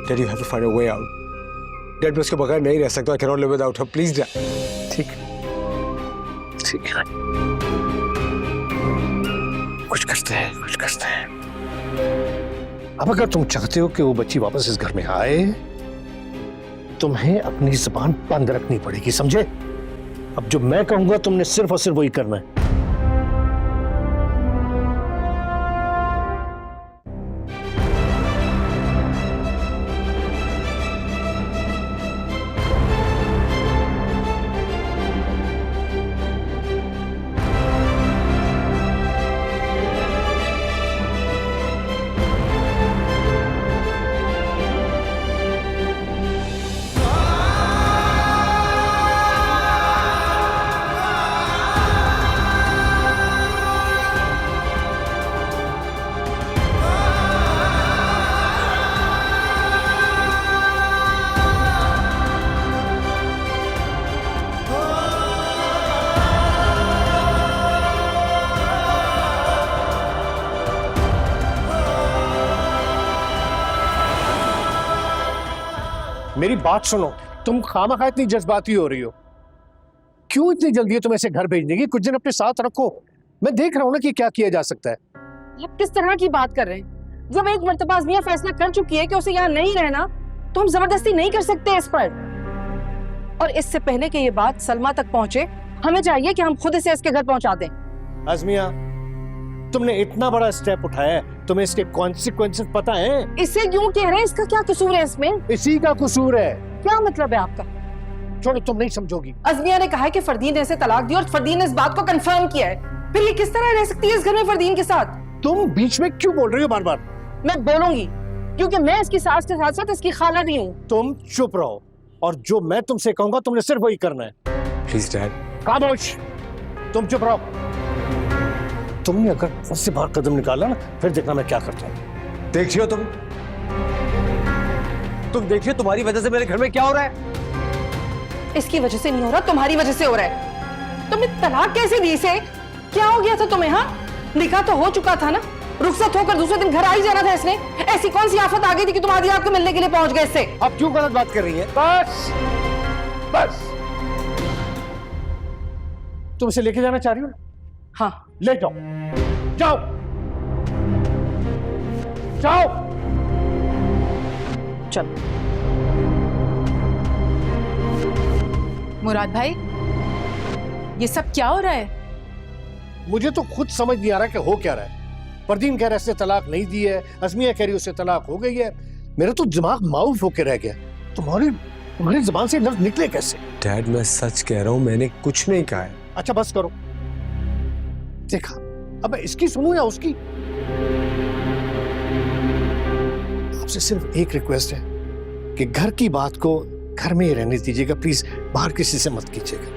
Dad, you have to find a way out. Dad, मैं उसके बगैर नहीं रह सकता। I cannot live without her. Please, Dad. ठीक है, कुछ करते हैं। अब अगर तुम चाहते हो कि वो बच्ची वापस इस घर में आए, तुम्हें अपनी जुबान बंद रखनी पड़ेगी, समझे? अब जो मैं कहूंगा तुमने सिर्फ और सिर्फ वही करना है। मेरी बात सुनो, तुम खामखा इतनी जज्बाती हो रही हो। क्यों इतनी जल्दी है तुम्हें ऐसे घर भेजने की? कुछ दिन अपने साथ रखो। मैं देख रहा हूँ ना कि क्या किया जा सकता है। आप किस तरह की बात कर रहे हैं? जब एक मर्तबा आज़मिया फैसला कर चुकी है कि उसे यहाँ नहीं रहना, तो हम जबरदस्ती नहीं कर सकते इस पर। और इससे पहले कि ये बात सलमा तक पहुंचे, हमें चाहिए कि हम खुद इसे इसके घर पहुंचा दें। आज़मिया, तुमने इतना बड़ा स्टेप उठाया है, तुम्हें इसके कॉन्सिक्वेंसेस पता है? इसे क्यों कह रहे हैं? इसका क्या कसूर है इसमें? इसी का कसूर है। क्या मतलब है आपका? छोड़ो, तुम नहीं समझोगी। अज़मिया ने कहा है कि फरदीन ने इसे तलाक दी और फरदीन ने इस बात को कंफर्म किया है। फिर ये किस तरह रह सकती है इस घर में फरदीन के साथ? तुम बीच में क्यों बोल रही हो बार बार? मैं बोलूंगी, क्योंकि मैं इसकी सास के साथ साथ इसकी खाला भी हूँ। तुम चुप रहो, और जो मैं तुमसे कहूंगा तुमने सिर्फ वही करना है। Please dad. खामोश, तुम चुप रहो। तुमने अगर उससे बाहर कदम निकाला ना, फिर देखना मैं क्या करता हूँ। देखियो तुम देखिए तुम्हारी वजह से मेरे घर में क्या हो रहा है। इसकी वजह से नहीं हो रहा, तुम्हारी वजह से हो रहा है। तुमने तलाक कैसे दी इसे? क्या हो गया था तुम्हें? हाँ, निकाह तो हो चुका था ना, रुखसत होकर दूसरे दिन घर आ ही जाना था इसने। ऐसी कौन सी आफत आ गई थी कि तुम आधी रात को मिलने के लिए पहुंच गए इससे? अब क्यों गलत बात कर रही है? बस बस, तुम इसे लेके जाना चाह रही हो? हाँ, ले जाओ, जाओ जाओ। चलो। मुराद भाई, ये सब क्या हो रहा है? मुझे तो खुद समझ नहीं आ रहा कि हो क्या रहा है। फरदीन कह रहा है उसने तलाक नहीं दी है, अज़मिया कह रही है उससे तलाक हो गई है। मेरा तो दिमाग माउफ होके रह गया। तुम्हारी जुबान से लफ्ज निकले कैसे? डैड मैं सच कह रहा हूँ, मैंने कुछ नहीं कहा है। अच्छा बस करो, देखा, अब इसकी सुनूं या उसकी? आपसे सिर्फ एक रिक्वेस्ट है कि घर की बात को घर में ही रहने दीजिएगा प्लीज, बाहर किसी से मत कीजिएगा।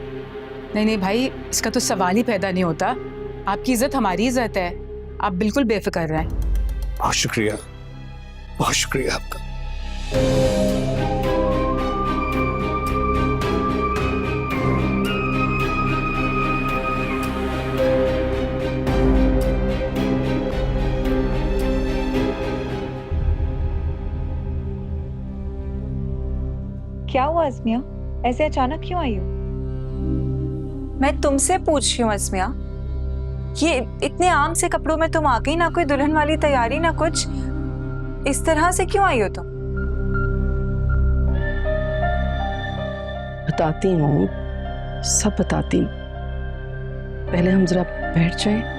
नहीं नहीं भाई, इसका तो सवाल ही पैदा नहीं होता। आपकी इज्जत हमारी इज्जत है, आप बिल्कुल बेफिक्र रहें। बहुत शुक्रिया, बहुत शुक्रिया आपका। क्या हुआ अज़मिया? ऐसे अचानक क्यों आई हो? मैं तुमसे पूछ रही हूँ अज़मिया, ये इतने आम से कपड़ों में तुम आ गई, ना कोई दुल्हन वाली तैयारी ना कुछ, इस तरह से क्यों आई हो तुम? बताती हूँ, सब बताती हूँ। पहले हम जरा बैठ जाएं।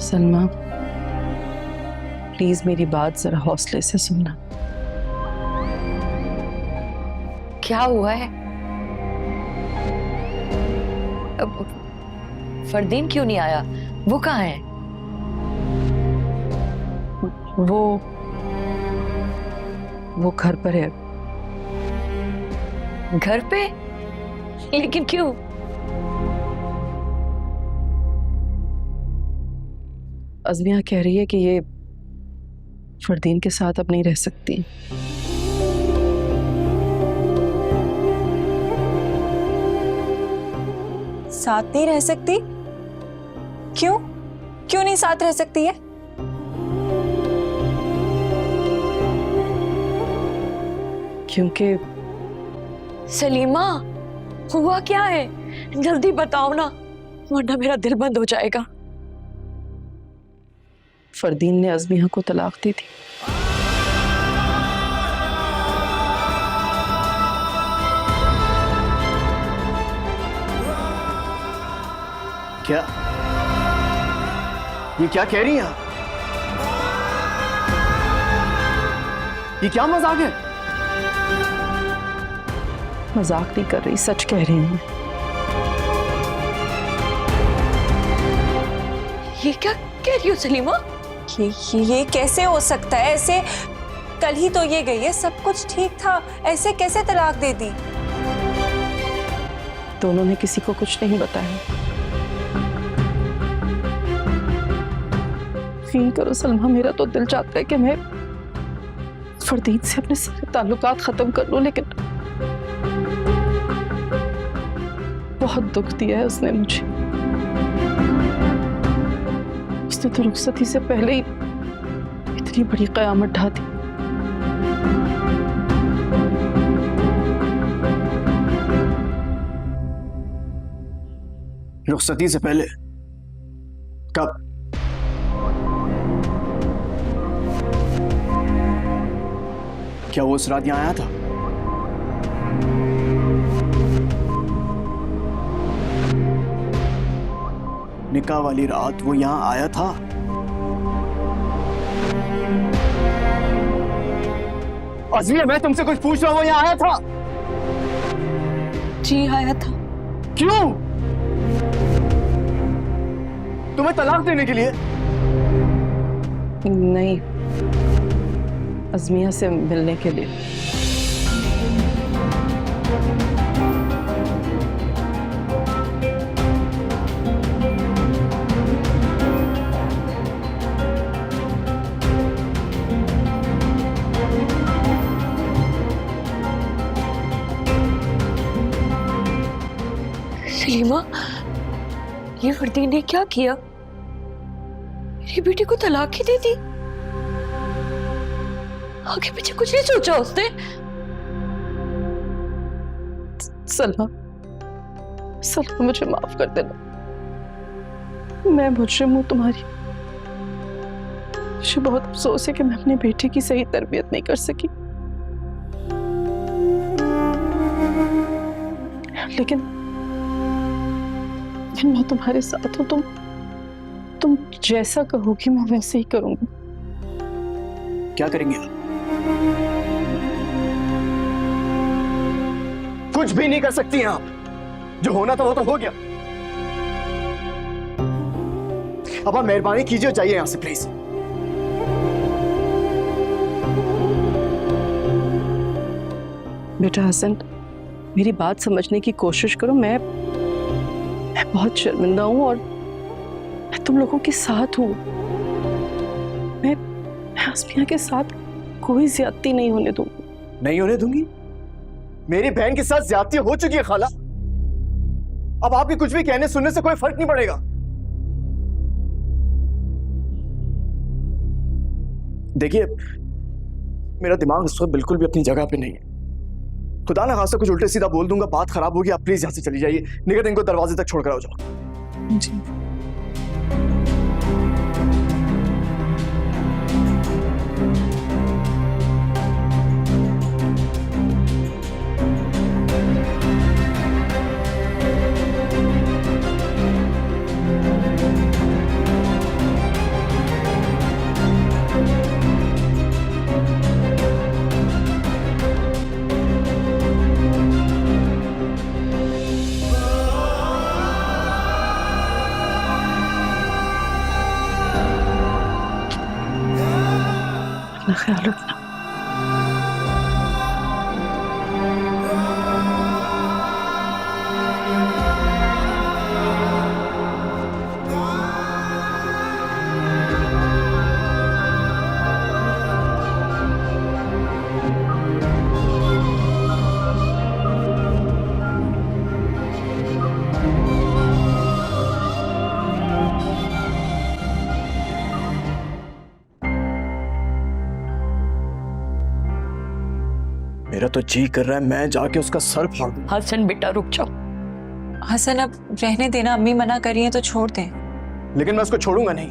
सलमा, प्लीज मेरी बात जरा हौसले से सुनना। क्या हुआ है? अब फरदीन क्यों नहीं आया? वो कहाँ है? वो घर पर है। घर पे? लेकिन क्यों? अज़मिया कह रही है कि ये फरदीन के साथ अब नहीं रह सकती। साथ नहीं रह सकती? क्यों? क्यों नहीं साथ रह सकती है? क्योंकि सलीमा, हुआ क्या है? जल्दी बताओ ना, वरना मेरा दिल बंद हो जाएगा। फरदीन ने अज़मिया को तलाक दी थी। क्या? ये क्या कह रही हैं आप? ये क्या मजाक है? मजाक नहीं कर रही, सच कह रही हूँ। ये क्या कह रही हो सलीमा? ये कैसे हो सकता है? ऐसे कल ही तो ये गई है, सब कुछ ठीक था, ऐसे कैसे तलाक दे दी? दोनों ने किसी को कुछ नहीं बताया। यकीन करो सलमा, मेरा तो दिल चाहता है कि मैं फरदीन से अपने सारे ताल्लुकात खत्म कर लूं, लेकिन बहुत दुख दिया है उसने मुझे। उसने तो रुखसती से पहले ही इतनी बड़ी कयामत ढा दी। रुखसती से पहले? कब? क्या वो उस रात यहाँ आया था? निकाह वाली रात वो यहाँ आया था? अज़मिया, मैं तुमसे कुछ पूछ रहा हूँ, वो यहाँ आया था? जी आया था। क्यों? तुम्हें तलाक देने के लिए? नहीं, अज़मिया से मिलने के लिए। सलीमा, ये फरदीन ने क्या किया? मेरी बेटी को तलाक ही दे दी? आगे पीछे कुछ नहीं सोचा उसने? सलमा, सलमा मुझे माफ कर देना, मैं मुजरिम हूं तुम्हारी। मुझे बहुत अफसोस है कि मैं अपनी बेटी की सही तरबियत नहीं कर सकी, लेकिन मैं तुम्हारे साथ हूं। तुम जैसा कहोगी मैं वैसे ही करूंगी। क्या करेंगे आप? कुछ भी नहीं कर सकती हैं आप। जो होना था वो तो हो गया। अब आप मेहरबानी कीजिए, जाइए यहां से प्लीज। बेटा हसन, मेरी बात समझने की कोशिश करो। मैं बहुत शर्मिंदा हूं और मैं तुम लोगों के साथ हूं। मैं अज़मिया के साथ कोई ज्यादती नहीं होने दूंगी। नहीं होने दूंगी? मेरी बहन के साथ ज्यादती हो चुकी है खाला। अब आपके कुछ भी कहने सुनने से कोई फर्क नहीं पड़ेगा। देखिए, मेरा दिमाग इस वक्त बिल्कुल भी अपनी जगह पे नहीं है। खुदा ना खासा कुछ उल्टे सीधा बोल दूंगा, बात खराब होगी। आप प्लीज यहां से चली जाइए। निकट इनको दरवाजे तक छोड़कर आओ जाओ। जी। अपना ख्याल रखना। मेरा तो जी कर रहा है मैं जाके उसका सर फाड़ दूं। हसन बेटा रुक जाओ। हसन, अब रहने देना, अम्मी मना कर रही है तो छोड़ दें। लेकिन मैं उसको छोड़ूंगा नहीं।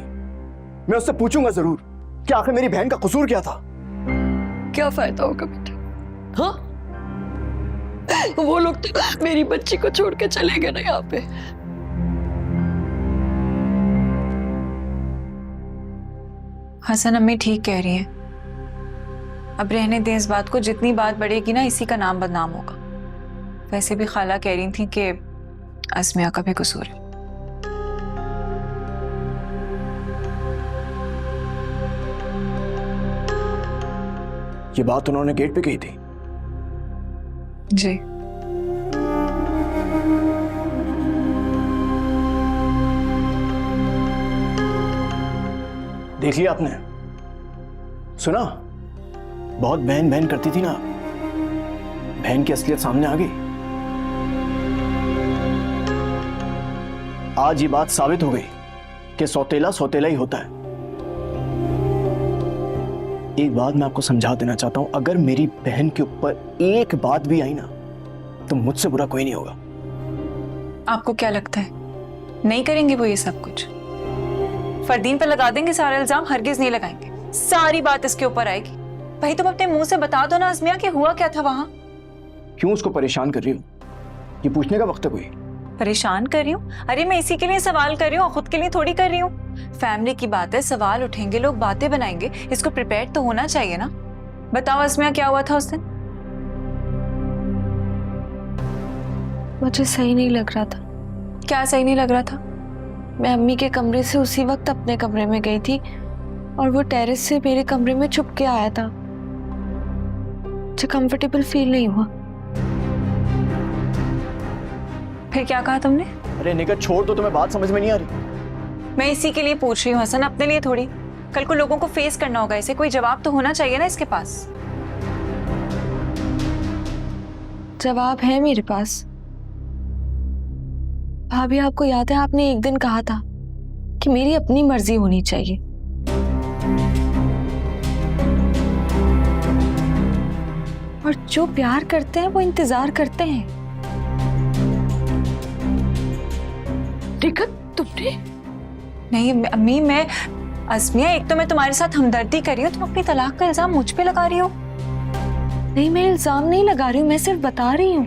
मैं उससे पूछूंगा जरूर कि आखिर मेरी बहन का कसूर क्या था। क्या फायदा होगा बेटा? हाँ, वो लोग तो मेरी बच्ची को छोड़ के चले गए ना यहाँ पे। हसन, अम्मी ठीक कह रही है। अब रहने दें इस बात को। जितनी बात बढ़ेगी ना, इसी का नाम बदनाम होगा। वैसे भी खाला कह रही थी कि अज़मिया का भी कसूर है। ये बात उन्होंने गेट पे कही थी? जी। देख लिया आपने? सुना? बहुत बहन बहन करती थी ना, बहन की असलियत सामने आ गई। आज ये बात साबित हो गई कि सौतेला सौतेला ही होता है। एक बात मैं आपको समझा देना चाहता हूं, अगर मेरी बहन के ऊपर एक बात भी आई ना तो मुझसे बुरा कोई नहीं होगा। आपको क्या लगता है नहीं करेंगे वो ये सब कुछ? फरदीन पे लगा देंगे सारा इल्जाम? हरगिज नहीं लगाएंगे, सारी बात इसके ऊपर आएगी। भाई तुम अपने मुंह से बता दो ना अज़मिया कि हुआ क्या था वहां। क्यों उसको परेशान कर रही हो? ये पूछने का वक्त है कोई? परेशान कर रही हूँ? अरे मैं इसी के लिए सवाल कर रही हूँ, खुद के लिए थोड़ी कर रही हूँ। फैमिली की बात है, सवाल उठेंगे, लोग बातें बनाएंगे, इसको प्रिपेयर तो होना चाहिए ना। बताओ अज़मिया क्या हुआ था उस दिन? मुझे सही नहीं लग रहा था। क्या सही नहीं लग रहा था? मैं अम्मी के कमरे से उसी वक्त अपने कमरे में गई थी और वो टेरेस से मेरे कमरे में छुप के आया था। मुझे कंफर्टेबल फील नहीं हुआ। फिर क्या कहा तुमने? अरे निकट छोड़ दो, तुम्हें बात समझ में नहीं आ रही? मैं इसी के लिए पूछ रही हूँ हसन, अपने लिए थोड़ी। कल को लोगों को फेस करना होगा, इसे कोई जवाब तो होना चाहिए ना इसके पास। जवाब है मेरे पास। भाभी आपको याद है आपने एक दिन कहा था कि मेरी अपनी मर्जी होनी चाहिए। और जो प्यार करते हैं वो इंतजार करते हैं। दिक्कत तुमने? नहीं अम्मी, मैं अज़मिया, एक तो मैं तुम्हारे साथ हमदर्दी कर रही हूँ, तुम अपनी तलाक का इल्जाम मुझ पे लगा रही हो। नहीं, मैं इल्जाम नहीं लगा रही हूँ, मैं सिर्फ बता रही हूँ।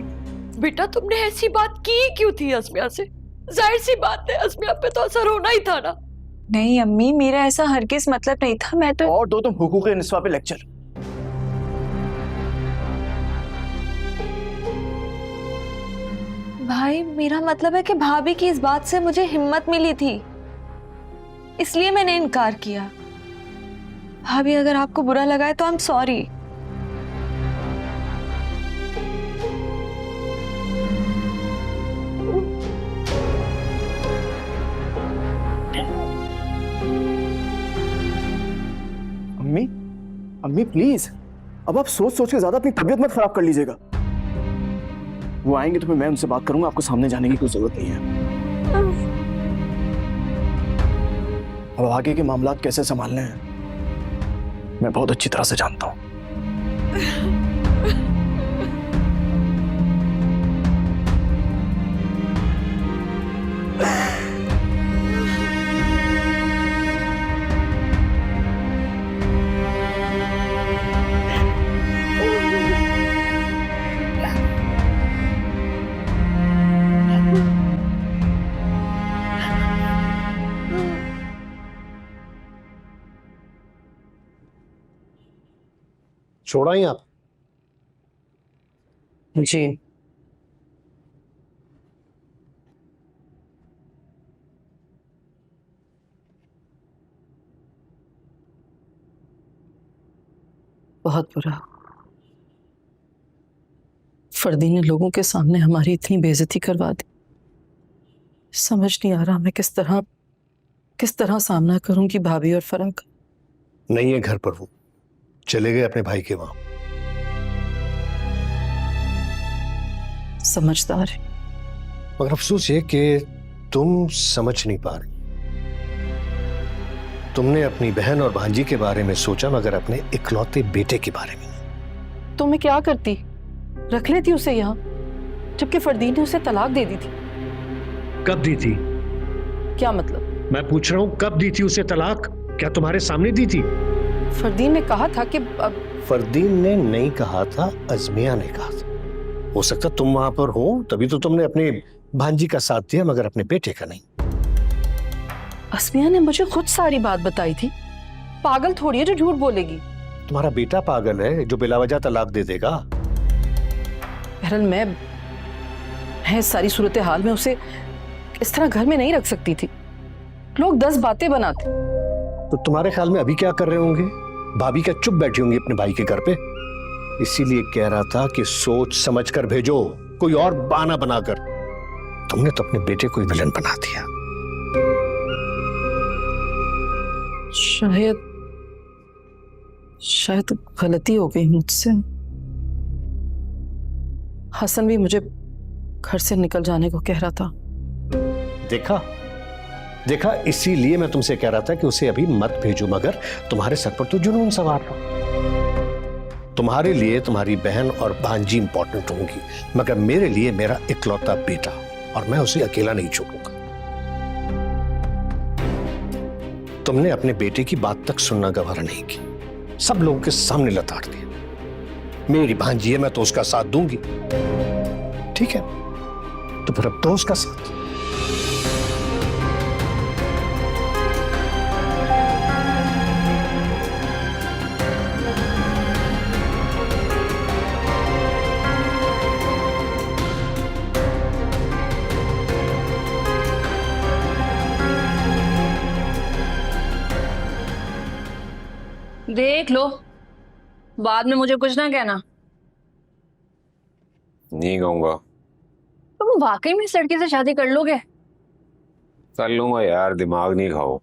बेटा तुमने ऐसी बात की क्यों थी अज़मिया से? जाहिर सी बात है अज़मिया पे तो असर होना ही था ना। नहीं अम्मी, मेरा ऐसा हरगिज मतलब नहीं था। मैं तो और दो तुम हुकूक-ए निस्वा पे लेक्चर। भाई मेरा मतलब है कि भाभी की इस बात से मुझे हिम्मत मिली थी, इसलिए मैंने इनकार किया। भाभी अगर आपको बुरा लगा है तो आई एम सॉरी। अम्मी, अम्मी प्लीज, अब आप सोच सोच के ज्यादा अपनी तबीयत मत खराब कर लीजिएगा। वो आएंगे तो फिर मैं उनसे बात करूंगा, आपको सामने जाने की कोई जरूरत नहीं है। अब आगे के मामलात कैसे संभालने हैं मैं बहुत अच्छी तरह से जानता हूं। छोड़ा ही आप? जी बहुत बुरा। फरदीन ने लोगों के सामने हमारी इतनी बेइज्जती करवा दी। समझ नहीं आ रहा मैं किस तरह सामना करूंगी भाभी और फरह का। नहीं है घर पर, वो चले गए अपने भाई के वहां। समझदार है, मगर अफसोस ये कि तुम समझ नहीं पा रही। तुमने अपनी बहन और भांजी के बारे में सोचा मगर अपने इकलौते बेटे के बारे में नहीं। तो मैं क्या करती, रख लेती उसे यहाँ, जबकि फरदीन ने उसे तलाक दे दी थी। कब दी थी? क्या मतलब? मैं पूछ रहा हूँ कब दी थी उसे तलाक? क्या तुम्हारे सामने दी थी? फरदीन ने कहा था कि फरदीन ने नहीं कहा था, अज़मिया ने कहा था। हो सकता तुम वहां पर हो तभी तो तुमने अपने भांजी का साथ दिया मगर अपने बेटे का नहीं। अज़मिया ने मुझे खुद सारी बात बताई थी। पागल थोड़ी है जो झूठ बोलेगी। तुम्हारा बेटा पागल है जो बिलावजह तलाक दे देगा। बहरहाल मैं इस सारी सूरत हाल में उसे इस तरह घर में नहीं रख सकती थी। लोग 10 बातें बनाते। तो तुम्हारे ख्याल में अभी क्या कर रहे होंगे? भाभी क्या चुप बैठी होंगी अपने भाई के घर पे? इसीलिए कह रहा था कि सोच समझ कर भेजो, कोई और बहाना बनाकर। तुमने तो अपने बेटे को विलन बना दिया। शायद गलती हो गई मुझसे। हसन भी मुझे घर से निकल जाने को कह रहा था। देखा देखा, इसीलिए मैं तुमसे कह रहा था कि उसे अभी मत भेजो, मगर तुम्हारे सर पर तो जुनून सवार था। तुम्हारे लिए तुम्हारी बहन और भांजी इंपॉर्टेंट होंगी, मगर मेरे लिए मेरा इकलौता बेटा, और मैं उसे अकेला नहीं छोड़ूंगा। तुमने अपने बेटे की बात तक सुनना गवारा नहीं की, सब लोगों के सामने लताड़ दिया। मेरी भांजी है, मैं तो उसका साथ दूंगी। ठीक है, तो फिर अब दो उसका साथ। देख लो, बाद में मुझे कुछ ना कहना। नहीं कहूंगा। तुम वाकई में इस लड़की से शादी कर लोगे? कर लूंगा यार, दिमाग नहीं खाओ।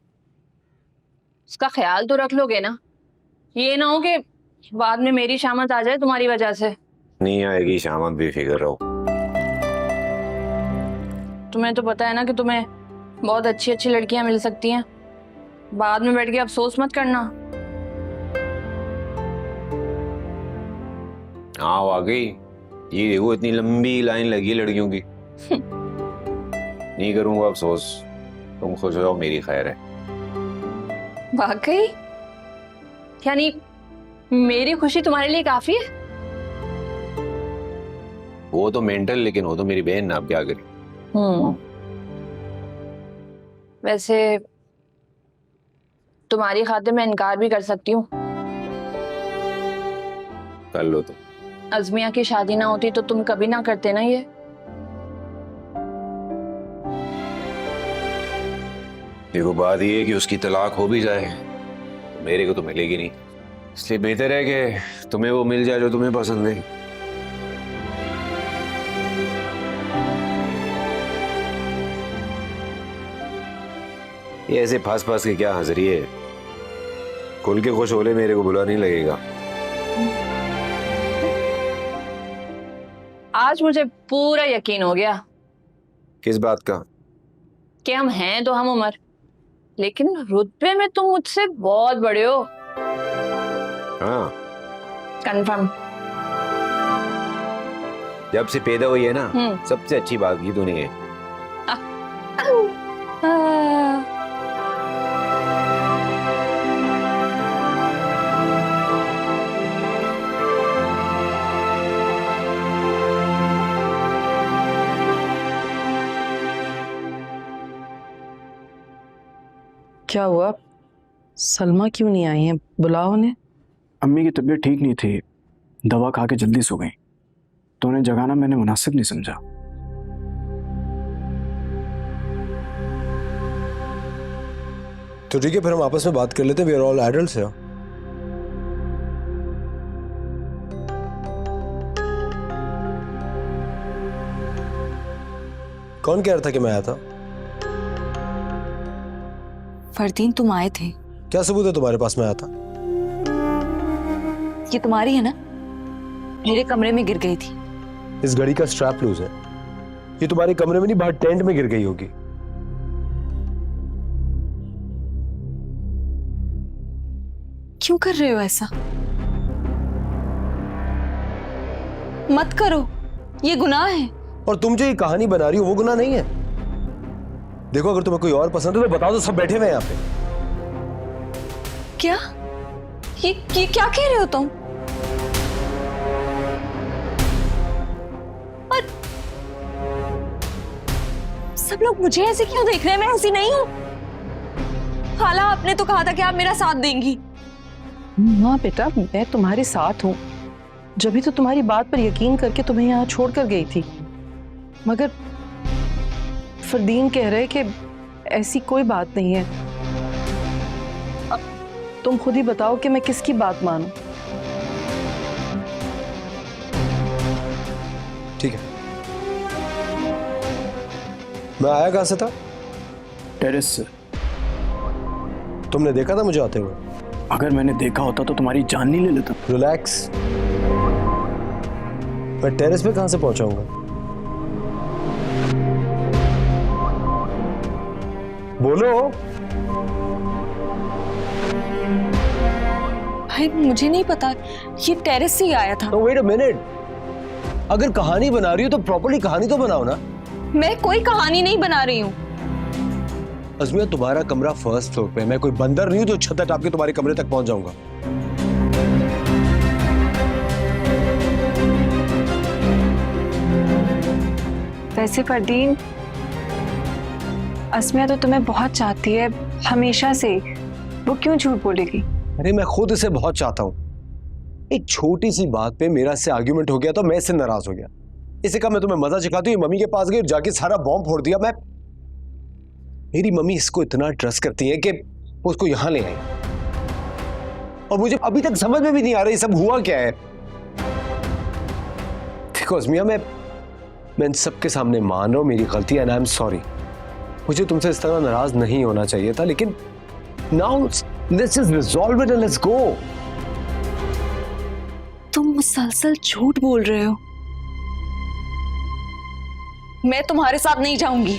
उसका ख्याल तो रख लोगे ना? ये ना हो कि बाद में मेरी शामत आ जाए तुम्हारी वजह से। नहीं आएगी शामत, बेफिक्र रहो। तुम्हें तो पता है ना कि तुम्हें बहुत अच्छी अच्छी लड़कियां मिल सकती हैं। बाद में बैठ के अफसोस मत करना। हाँ वाकई, ये देखो इतनी लंबी लाइन लगी है लड़कियों की। नहीं करूंगा अफसोस, तुम खुश हो जाओ, मेरी खैर है। वाकई? यानी मेरी खुशी तुम्हारे लिए काफी है? वो तो मेंटल, लेकिन वो तो मेरी बहन ना, अब क्या करें। वैसे तुम्हारी खातिर मैं इनकार भी कर सकती हूँ। कर लो तुम। अज़मिया की शादी ना होती तो तुम कभी ना करते ना ये। देखो बात ये है कि उसकी तलाक हो भी जाए तो मेरे को तो मिलेगी नहीं, इसलिए बेहतर है कि तुम्हें वो मिल जाए जो तुम्हें पसंद है। ये ऐसे फंस फंस के क्या हंस रही है? खुल के खुश होले, मेरे को बुरा नहीं लगेगा। आज मुझे पूरा यकीन हो गया। किस बात का? कि हम हैं तो हम उम्र, लेकिन रुतबे में तुम मुझसे बहुत बड़े हो। हाँ कंफर्म। जब से पैदा हुई है ना, सबसे अच्छी बात की तूने है। क्या हुआ? सलमा क्यों नहीं आई है? बुलाओ उन्हें। अम्मी की तबीयत ठीक नहीं थी, दवा खा के जल्दी सो गई, तो उन्हें जगाना मैंने मुनासिब नहीं समझा। तो ठीक है, फिर हम आपस में बात कर लेते हैं। We are all adults here. कौन कह रहा था कि मैं आया था? फरदीन, तुम आए थे। क्या सबूत है तुम्हारे पास मैं आया था? ये तुम्हारी है ना? मेरे कमरे में गिर गई थी। इस घड़ी का स्ट्रैप लूज है। ये तुम्हारे कमरे में नहीं, बाहर टेंट में गिर गई होगी। क्यों कर रहे हो ऐसा? मत करो, ये गुनाह है। और तुम जो ये कहानी बना रही हो वो गुनाह नहीं है। देखो, अगर तुम्हें कोई और पसंद है तो बता दो, सब बैठे हुए हैं यहाँ पे। क्या? ये क्या कह रहे हो तुम? और सब लोग मुझे ऐसे क्यों देख रहे हैं? मैं ऐसी नहीं हूं। खाला, आपने तो कहा था कि आप मेरा साथ देंगी। हाँ बेटा, मैं तुम्हारे साथ हूँ। जब भी तो तुम्हारी बात पर यकीन करके तुम्हें यहाँ छोड़कर गई थी, मगर फरदीन कह रहे कि ऐसी कोई बात नहीं है। अब तुम खुद ही बताओ कि मैं किसकी बात मानूं? ठीक है, मैं आया कहां से था? टेरेस से। तुमने देखा था मुझे आते हुए? अगर मैंने देखा होता तो तुम्हारी जान नहीं ले लेता। रिलैक्स, मैं टेरेस पे कहां से पहुंचाऊंगा? बोलो। भाई मुझे नहीं पता, ये टेरेस से ही आया था। वेट अ मिनट, अगर कहानी बना रही हो तो प्रॉपर्ली कहानी तो बनाओ ना। मैं कोई कहानी नहीं बना रही हूँ। अज़मिया, तुम्हारा कमरा फर्स्ट फ्लोर पे है। मैं कोई बंदर नहीं हूं जो छत टाप के तुम्हारे कमरे तक पहुंच जाऊंगा। वैसे फरदीन, अस्मिया तो तुम्हें बहुत चाहती है हमेशा से, वो क्यों झूठ बोलेगी? अरे मैं खुद इसे बहुत चाहता हूं। एक छोटी सी बात पे मेरा इससे आर्ग्यूमेंट हो गया तो मैं इससे नाराज हो गया। इसे कहा मैं तुम्हें मजा सिखाती हूँ, मम्मी के पास गई और जाके सारा बॉम्ब फोड़ दिया। मेरी मम्मी इसको इतना ट्रस्ट करती है कि वो उसको यहां ले आई, और मुझे अभी तक समझ में भी नहीं आ रहा ये सब हुआ क्या है। देखो अज़मिया, मैं इन सबके सामने मान रहा हूं मेरी गलती है, एंड आई एम सॉरी। मुझे तुमसे इस तरह नाराज नहीं होना चाहिए था, लेकिन now let's just resolve it and let's go. तुम मुसलसल झूठ बोल रहे हो। मैं तुम्हारे साथ नहीं जाऊंगी।